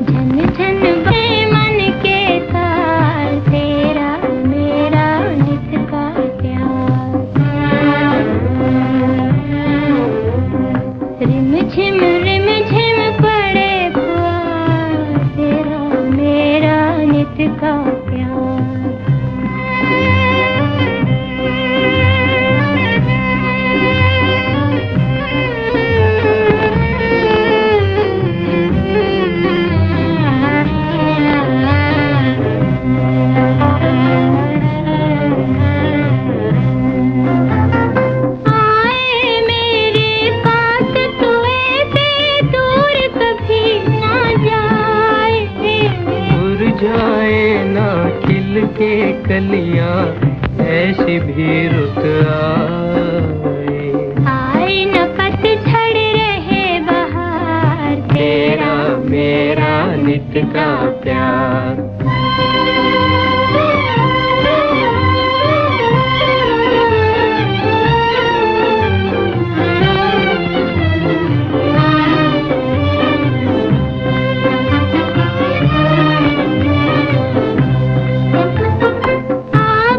झन झन बहे मन के तार, तेरा मेरा नित का प्यार। रिमझिम रिमझिम पड़े फुआ, तेरा मेरा नित का प्यार। आए मेरे पास तू ऐसे दूर कभी ना जाए, उड़ जाए ना खिल के कलियां, ऐसी भी रुत आए। आए न पतझड़ रहे बहार, तेरा मेरा नित का प्यार।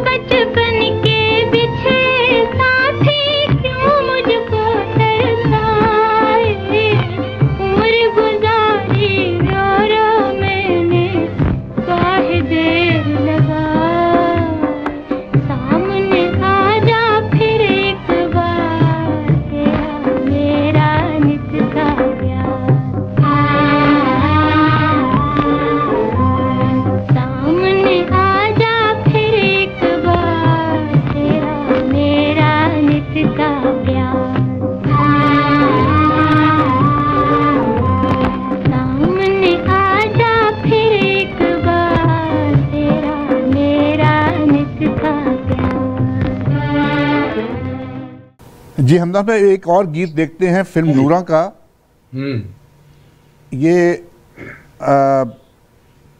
बचपन के बिछड़े साथी क्यों मुझको तरसाए, उम्र गुजारी रो रो मैंने, काहे देर लगाए। सामने आ जा फिर एक बार, तेरा मेरा नित का प्यार। सामने आ जा फिर एक बार, तेरा मेरा नित का प्यार। सामने आ जा फिर एक बार, तेरा मेरा नित का प्यार। जी हमदा में एक और गीत देखते हैं फिल्म नूरा का। ये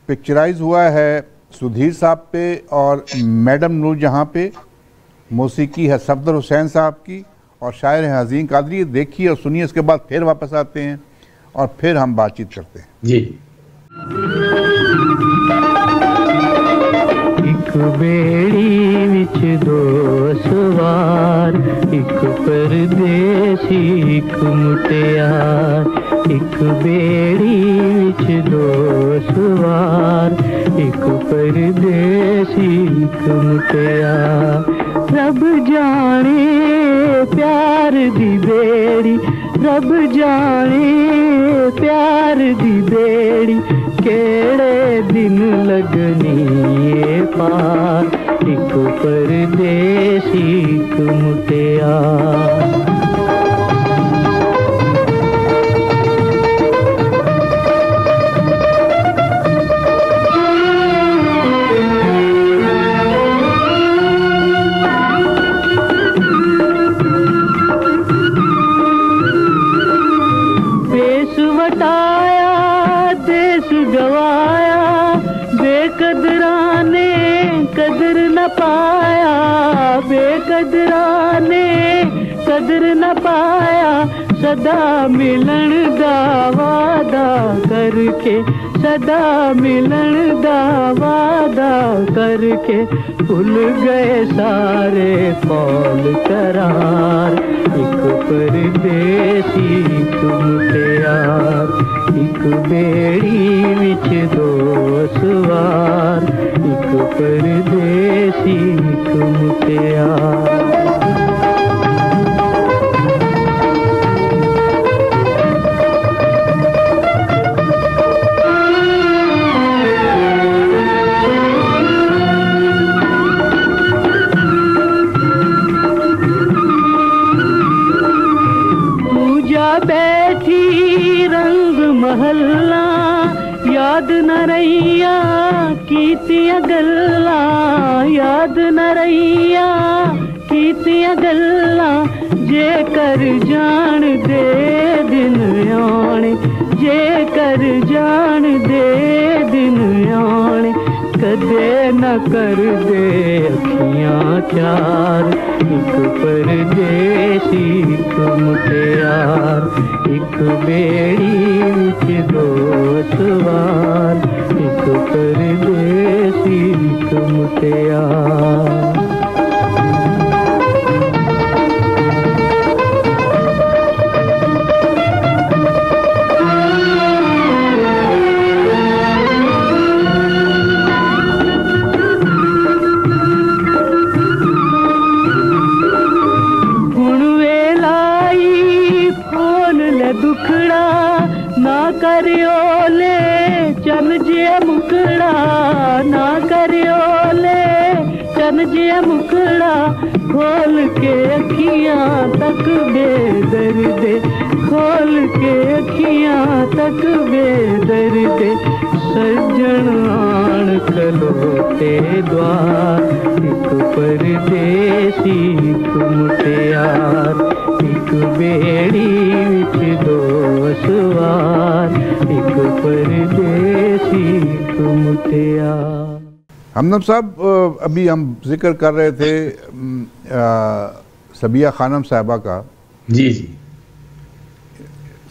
पिक्चराइज हुआ है सुधीर साहब पे और मैडम नूरजहां पे। मौसीकी है सफदर हुसैन साहब की और शायर हैं हज़ीन कादरी। देखिए और सुनिए, इसके बाद फिर वापस आते हैं और फिर हम बातचीत करते हैं। जी। एक बेड़ी विच दो सवार, एक परदेसी एक मुटियार। एक बेड़ी विच दो सवार, एक परदेसी एक मुटियार। रब जाने प्यार दी बेड़ी, रब जाने प्यार दी बेड़ी, केड़े दिन लगनी ये पार। एक परदेसी एक मुटियार। देश वटाया देश गवाया, बेकदरा ने कदर न पाया, बेकदरा ने कदर न पाया। सदा मिलन दा वादा करके, सदा मिलन दा वादा करके, भुल गए सारे कौल करार। एक परदेसी एक मुटियार, एक बेड़ी विच दो सवार, एक परदेसी एक मुटियार। बैठी रंग महल्ला, याद न रैया कीतियां गल्ला, याद न रैया कीतियां गल्ला, जे कर जान दे दिन आने, जे कर जान दे दिन आने, कदे न कर दे अखियां चार। एक परदेसी एक मुटियार, एक बेड़ी विच दो सवार, एक परदेसी एक मुटियार। दुखड़ा ना करियो ले चन जे मुकड़ा, ना करियो ले चन जे मुकड़ा, खोल के अखियां तक बेदर्दे, खोल के अखियां तक बेदर्दे, सज्जन आन खलोते द्वार। एक परदेसी एक मुटियार, एक बेड़ी विच दो सवार, एक परदेसी एक मुटियार। हमदम साहब, अभी हम जिक्र कर रहे थे सबिया खानम साहिबा का। जी जी।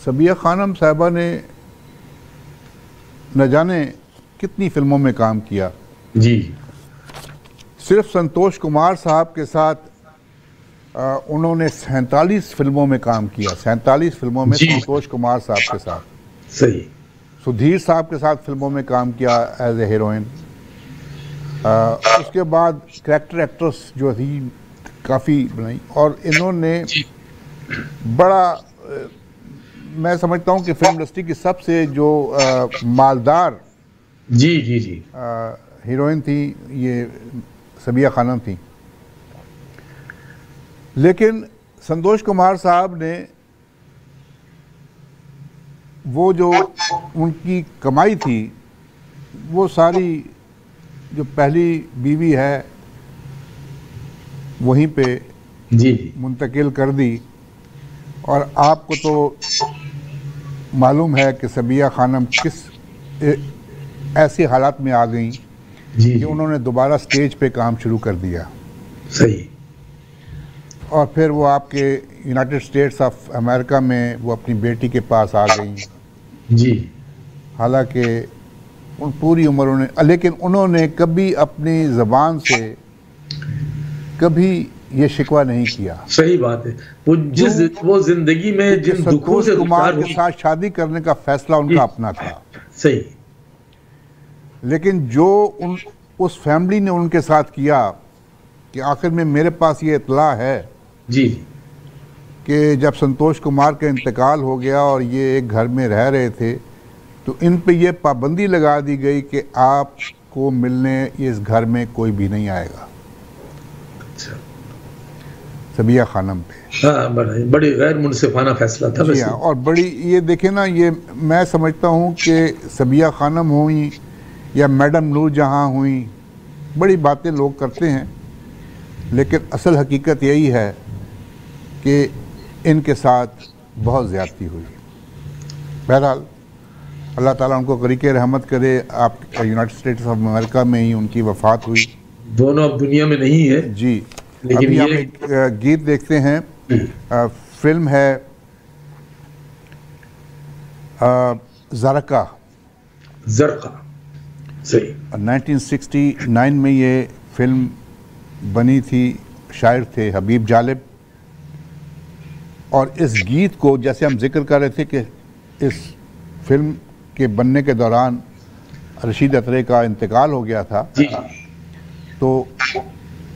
सबिया खानम साहिबा ने न जाने कितनी फिल्मों में काम किया। जी। सिर्फ संतोष कुमार साहब के साथ उन्होंने 47 फिल्मों में काम किया, 47 फिल्मों में संतोष कुमार साहब के साथ। सही। सुधीर साहब के साथ फिल्मों में काम किया एज ए हीरोइन। उसके बाद कैरेक्टर एक्ट्रेस जो थी काफ़ी बनाई, और इन्होंने बड़ा, मैं समझता हूँ कि फिल्म इंडस्ट्री की सबसे जो मालदार जी जी जी हीरोइन थी ये सबिया खानम थी। लेकिन संतोष कुमार साहब ने वो जो उनकी कमाई थी वो सारी जो पहली बीवी है वहीं पे जी मुंतकिल कर दी। और आपको तो मालूम है कि सबिया खानम किस ऐसे हालात में आ गई कि उन्होंने दोबारा स्टेज पे काम शुरू कर दिया। सही। और फिर वो आपके यूनाइटेड स्टेट्स ऑफ अमेरिका में वो अपनी बेटी के पास आ गई। जी। हालांकि उन पूरी उम्र उन्होंने, लेकिन उन्होंने कभी अपनी ज़बान से कभी ये शिकवा नहीं किया। सही बात है। वो जिंदगी में जिन दुखों से कुमार के साथ शादी करने का फैसला उनका अपना था। सही। लेकिन जो उस फैमिली ने उनके साथ किया कि आखिर में मेरे पास ये इत्तला है जी कि जब संतोष कुमार का इंतकाल हो गया और ये एक घर में रह रहे थे तो इन पे ये पाबंदी लगा दी गई कि आपको मिलने इस घर में कोई भी नहीं आएगा। अच्छा। सबिया खानम पे। हाँ, बड़ी गैर मुनसिफाना फैसला था। जी हाँ, और बड़ी ये देखे ना, ये मैं समझता हूँ कि सबिया खानम हुई या मैडम नूरजहां हुई, बड़ी बातें लोग करते हैं, लेकिन असल हकीकत यही है कि इनके साथ बहुत ज़्यादती हुई। बहरहाल अल्लाह ताला उनको करीके रहमत करे। आप यूनाइटेड स्टेट्स ऑफ अमेरिका में ही उनकी वफ़ात हुई। दोनों अब दुनिया में नहीं है। जी। अभी हम एक गीत देखते हैं। फिल्म है ज़रका सही। 1969 में ये फिल्म बनी थी, शायर थे हबीब जालिब। और इस गीत को, जैसे हम जिक्र कर रहे थे कि इस फिल्म के बनने के दौरान रशीद अत्रे का इंतकाल हो गया था, तो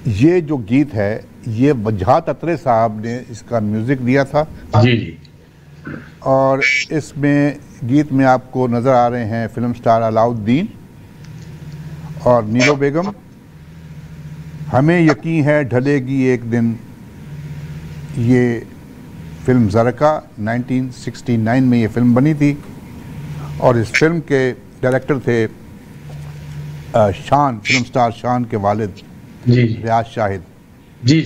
ये जो गीत है ये वजहत अत्रे साहब ने इसका म्यूज़िक दिया था। जी। और इसमें गीत में आपको नज़र आ रहे हैं फिल्म स्टार अलाउद्दीन और नीलो बेगम। हमें यकीन है ढलेगी एक दिन, ये फिल्म ज़रका 1969 में ये फिल्म बनी थी। और इस फिल्म के डायरेक्टर थे शान, फिल्म स्टार शान के वालिद रियाज शाहिद। जी।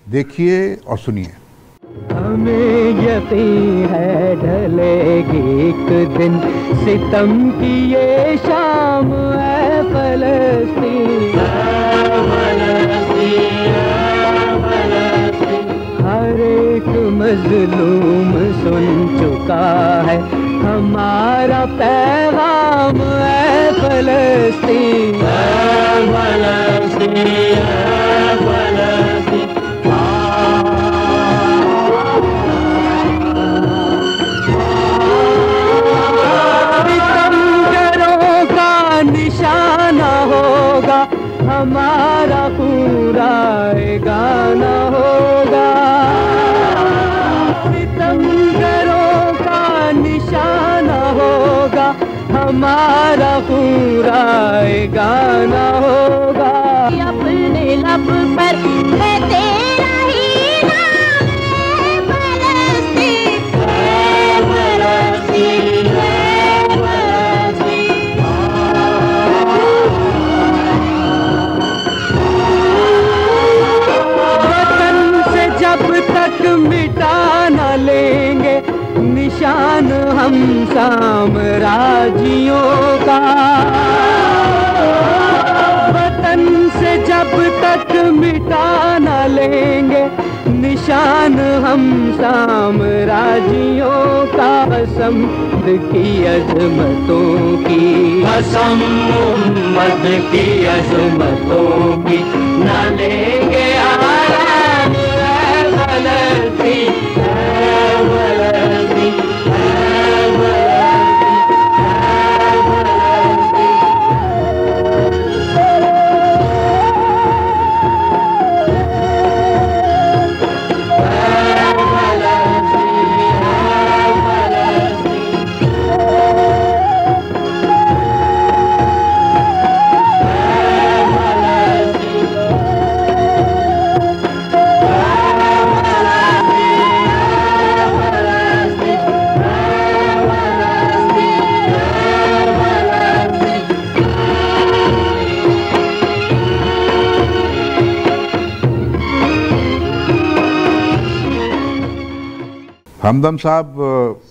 देखिए और सुनिए। हमें यकीन है ढलेगी एक दिन, सितम की ये शाम है फलस्तीन। हर एक मजलूम सुन चुका है हमारा पैगाम है फलस्तीन। हमारा पूरा गाना होगा, सितमगरों का निशाना होगा, हमारा पूरा गाना होगा। अपने लब पर है तेरा ही नाम है फलस्तीन, है फलस्तीन, है फलस्तीन। वतन से जब तक मिटा न लेंगे निशान हम साम्राज्यों का, वतन से जब तक मिटा न लेंगे निशान हम साम्राज्यों का। कसम की अजमतों की, कसम उम्मत की अजमतों की, न लेंगे आराम है फलस्तीन, है फलस्तीन, है फलस्तीन, है फलस्तीन। हमदम साहब,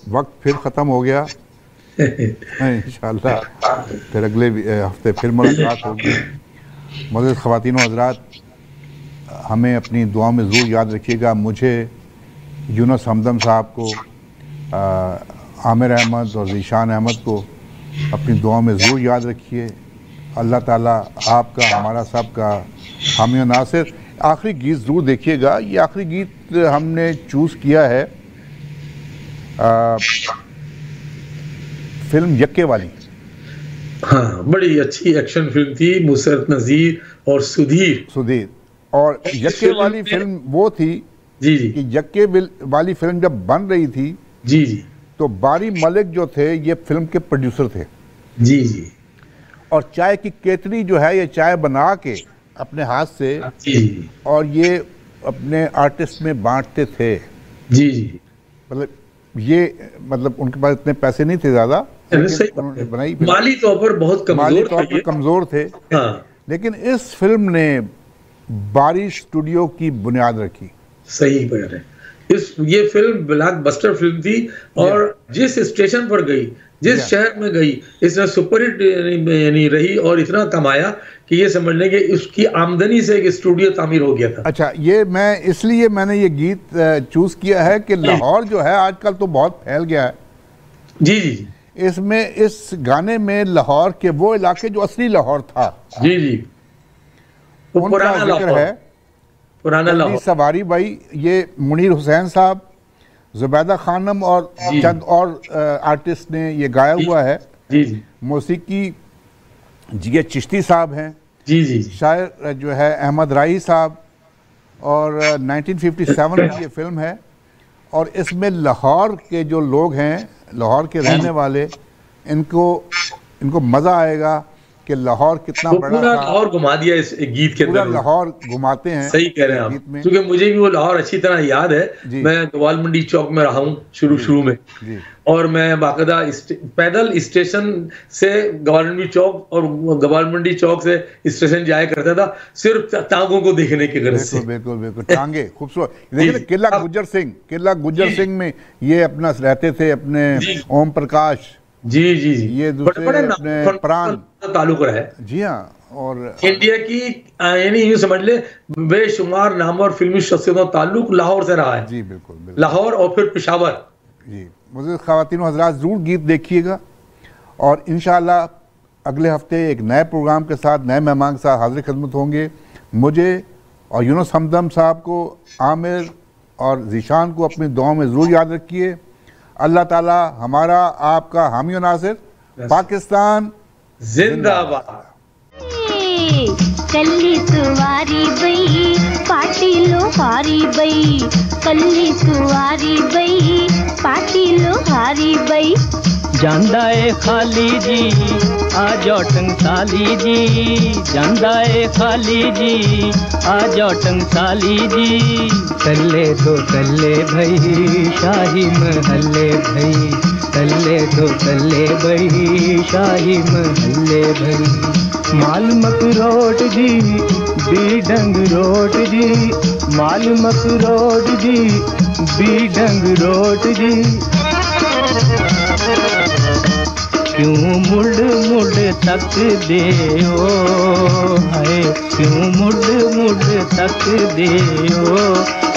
वक्त फिर ख़त्म हो गया। इंशाअल्लाह फिर अगले हफ्ते फिर मुलाकात होगी। मुअज़्ज़िज़ ख़वातीन व हज़रात, हमें अपनी दुआ में ज़रूर याद रखिएगा। मुझे, यूनुस हमदम साहब को, आमिर अहमद और ज़ीशान अहमद को अपनी दुआ में ज़रूर याद रखिए। अल्लाह ताला आपका, हमारा सब का हामी व नासिर। आखिरी गीत ज़रूर देखिएगा। ये आखिरी गीत हमने चूज़ किया है फिल्म यक्के वाली। हाँ, बड़ी अच्छी एक्शन फिल्म थी, मुसरत नज़ीर और सुधीर। और यक्के वाली फिल्म वो थी जी कि यक्के वाली फिल्म जब बन रही थी जी तो बारी मलिक जो थे ये फिल्म के प्रोड्यूसर थे जी। और चाय की केतली जो है ये चाय बना के अपने हाथ से जी और ये अपने आर्टिस्ट में बांटते थे जी। मतलब ये, मतलब उनके पास इतने पैसे नहीं थे ज़्यादा, उन्होंने बनाई। माली तौर पर बहुत कमज़ोर थे। हाँ। लेकिन इस फिल्म ने बारी स्टूडियो की बुनियाद रखी। सही बात है। ये फिल्म ब्लॉकबस्टर फिल्म थी और जिस स्टेशन पर गई, जिस शहर में गई, इसने सुपरहिट यानी रही और इतना कमाया कि ये समझ लें कि उसकी आमदनी से एक स्टूडियो तामीर हो गया था। अच्छा, ये मैंने ये गीत चूज किया है कि लाहौर जो है आजकल तो बहुत फैल गया है जी जी इसमें इस गाने में लाहौर के वो इलाके जो असली लाहौर था, जी जी, वो उनका पुराना जिक्र लाहौर है। पुराना अली लाहौर। सवारी भाई, ये मुनीर हुसैन साहब, जुबैदा खानम और जी। चंद और आर्टिस्ट ने ये गाया हुआ है। जी जी मौसीकी जिया चिश्ती साहब हैं, जी जी शायर जो है अहमद राही साहब, और 1957 की ये फिल्म है। और इसमें लाहौर के जो लोग हैं, लाहौर के रहने वाले, इनको मज़ा आएगा कि लाहौर कितना वो बड़ा पूरा था। लाहौर घुमा दिया इस गीत के पूरा अंदर। लाहौर घुमाते हैं। सही कह रहे हैं गीत आप, में। क्योंकि मुझे भी वो लाहौर अच्छी तरह याद है। जी। मैं गवाल मंडी चौक में रहा हूँ शुरू में, जी। और मैं बाकायदा पैदल स्टेशन से गवाल मंडी चौक और गवाल मंडी चौक से स्टेशन जाया करता था, सिर्फ टांगों को देखने की गर्ज से। बिल्कुल बिल्कुल बिल्कुल, टांगे खूबसूरत। देखिए जी। किला गुज्जर सिंह में ये अपना रहते थे, अपने जी। ओम प्रकाश, जी जी जी, ये दूसरे बड़े अपने प्राण। ताल्लुक रहा है। जी हाँ, और इंडिया की यानी यूं समझ ले बेशुमार नामवर फिल्मी शख्सियतों का ताल्लुक लाहौर से रहा है। जी बिल्कुल बिल्कुल। लाहौर और फिर पेशावर। जी, मुझे ख़वातीन हज़रात ज़रूर गीत देखिएगा, और इंशाअल्लाह अगले हफ्ते एक नए प्रोग्राम के साथ, नए मेहमान के साथ हाजिर खिदमत होंगे। मुझे और यूनुस हमदम साहब को, आमिर और ज़ीशान को अपनी दुआ में ज़रूर याद रखिए। अल्लाह ताला हमारा आपका हामी और नासिर। पाकिस्तान जिंदाबाद। कल्ली सुवारी बई पाटी लोहारी बई, कल्ली सुवारी बई पाटी लोहारी बई। ਜਾਂਦਾ ਏ ਖਾਲੀ ਜੀ ਆ ਜਾਓ ਟੰਗਸਾਲੀ ਜੀ, ਜਾਂਦਾ ਏ ਖਾਲੀ ਜੀ ਆ ਜਾਓ ਟੰਗਸਾਲੀ ਜੀ। तल्ले दो तल्ले भई शाही महल्ले भई, तल्ले दो तल्ले भई शाही महल्ले भई। माल मकरोट जी बीडंग रोट जी, माल मकरोट जी बीडंग रोट जी। क्यों मुड़ मुड़ तक दे ओ हाय, क्यों मुड़ मुड़ तक दे ओ।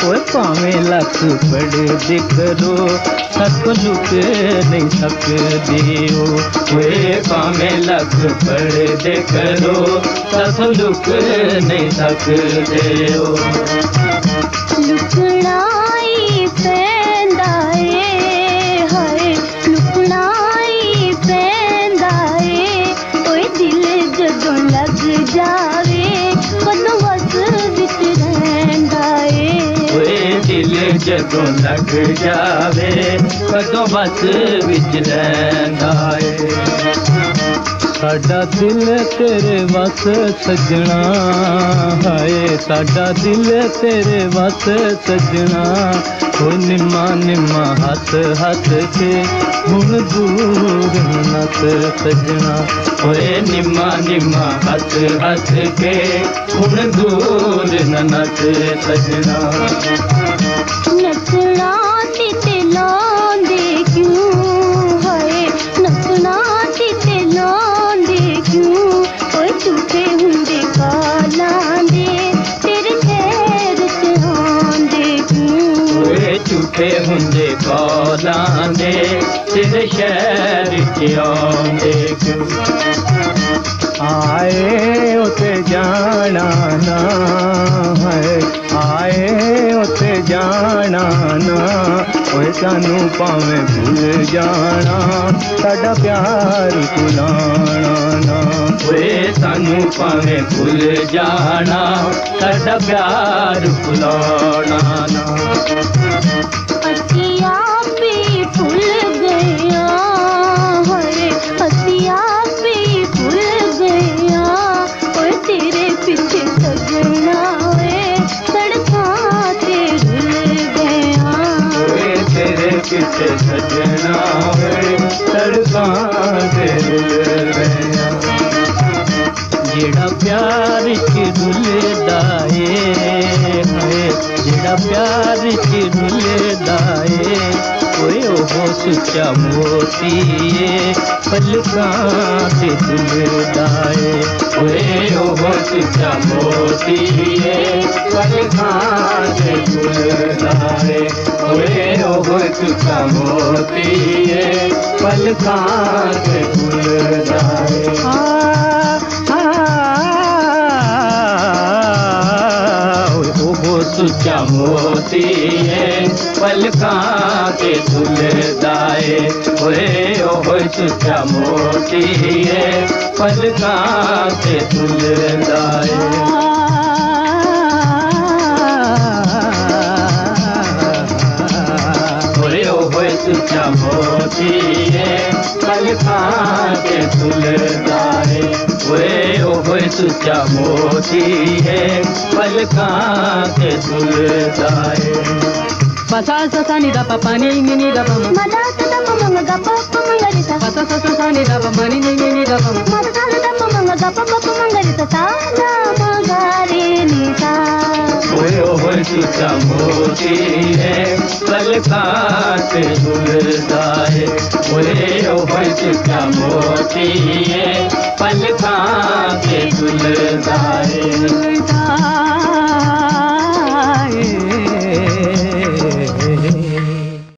ओए भावें लख बड़ दिख दो सक लुक नहीं सकदे ओ। ओए भावें लख बड़ दिख दो सक लुक नहीं सकदे ओ। लुकड़ाई पैंदा ए हाय, लुकड़ाई पैंदा ए। ओए दिल जदों लग जावे कदों वस विच रहिंदा ए। ओए दिल जदों लग जावे कदों बस विच रहिंदा ए। साडा दिल तेरे वस सजना हाय, साडा दिल तेरे वस सजना। ओ निम्मा निम्मा हथ हथ के हुण दूर नत सजना। ओए निम्मा निम्मा हथ हथ के हुण दूर नत सजना। नचना ते लांदे क्यों हाय, नचना ते लांदे क्यों। ओए झूठे हुंदे कालां दे तेरे खैर च आंदे क्यों। ओए झूठे हुंदे कालां दे तेरे शहर च आंदे क्यों। आए उते जाना ना है, आए उते जाना ना। ओए सानू भावें भुल जाना साडा प्यार भुलाना ना। ओए सानू भावें भुल जाना साडा प्यार भुलाना ना। असी आप ही भुल गया हाय, असी आप ही भुल गया। ओए तेरे पीछे सजना वे सड़कां ते रुल गया। ओए तेरे पीछे सजना वे सड़कां ते रुल गया। जेड़ा प्यार की डुलदाए है, जेड़ा प्यार की डुलदाए ओए ओहो सुच्चा मोती पलकां ते डुलदाए ओए ओहो सुच्चा मोती पलकां ते डुलदाए ओए ओहो सुच्चा मोती पलकां ते डुलदाए सुच्चा मोती पलकां ते झुलदाए ओए ओहो सुच्चा मोती पलकां ते झुलदाए ओए ओहो सुच्चा मोती पलकां ते झुलदाए ओए ओहो सुच्चा मोती पलकां ते झुलदाए पसा सा नि दा पा नि नि दा पा म दा दा प म ग प प म ग रि सा पसा सा नि दा पा नि नि दा पा म दा दा प म ग प प म ग रि सा ता ना म ग रे नि सा ओए ओहो सुच्चा मोती पलकां ते झुलदाए ओए ओहो सुच्चा मोती पलकां ते झुलदाए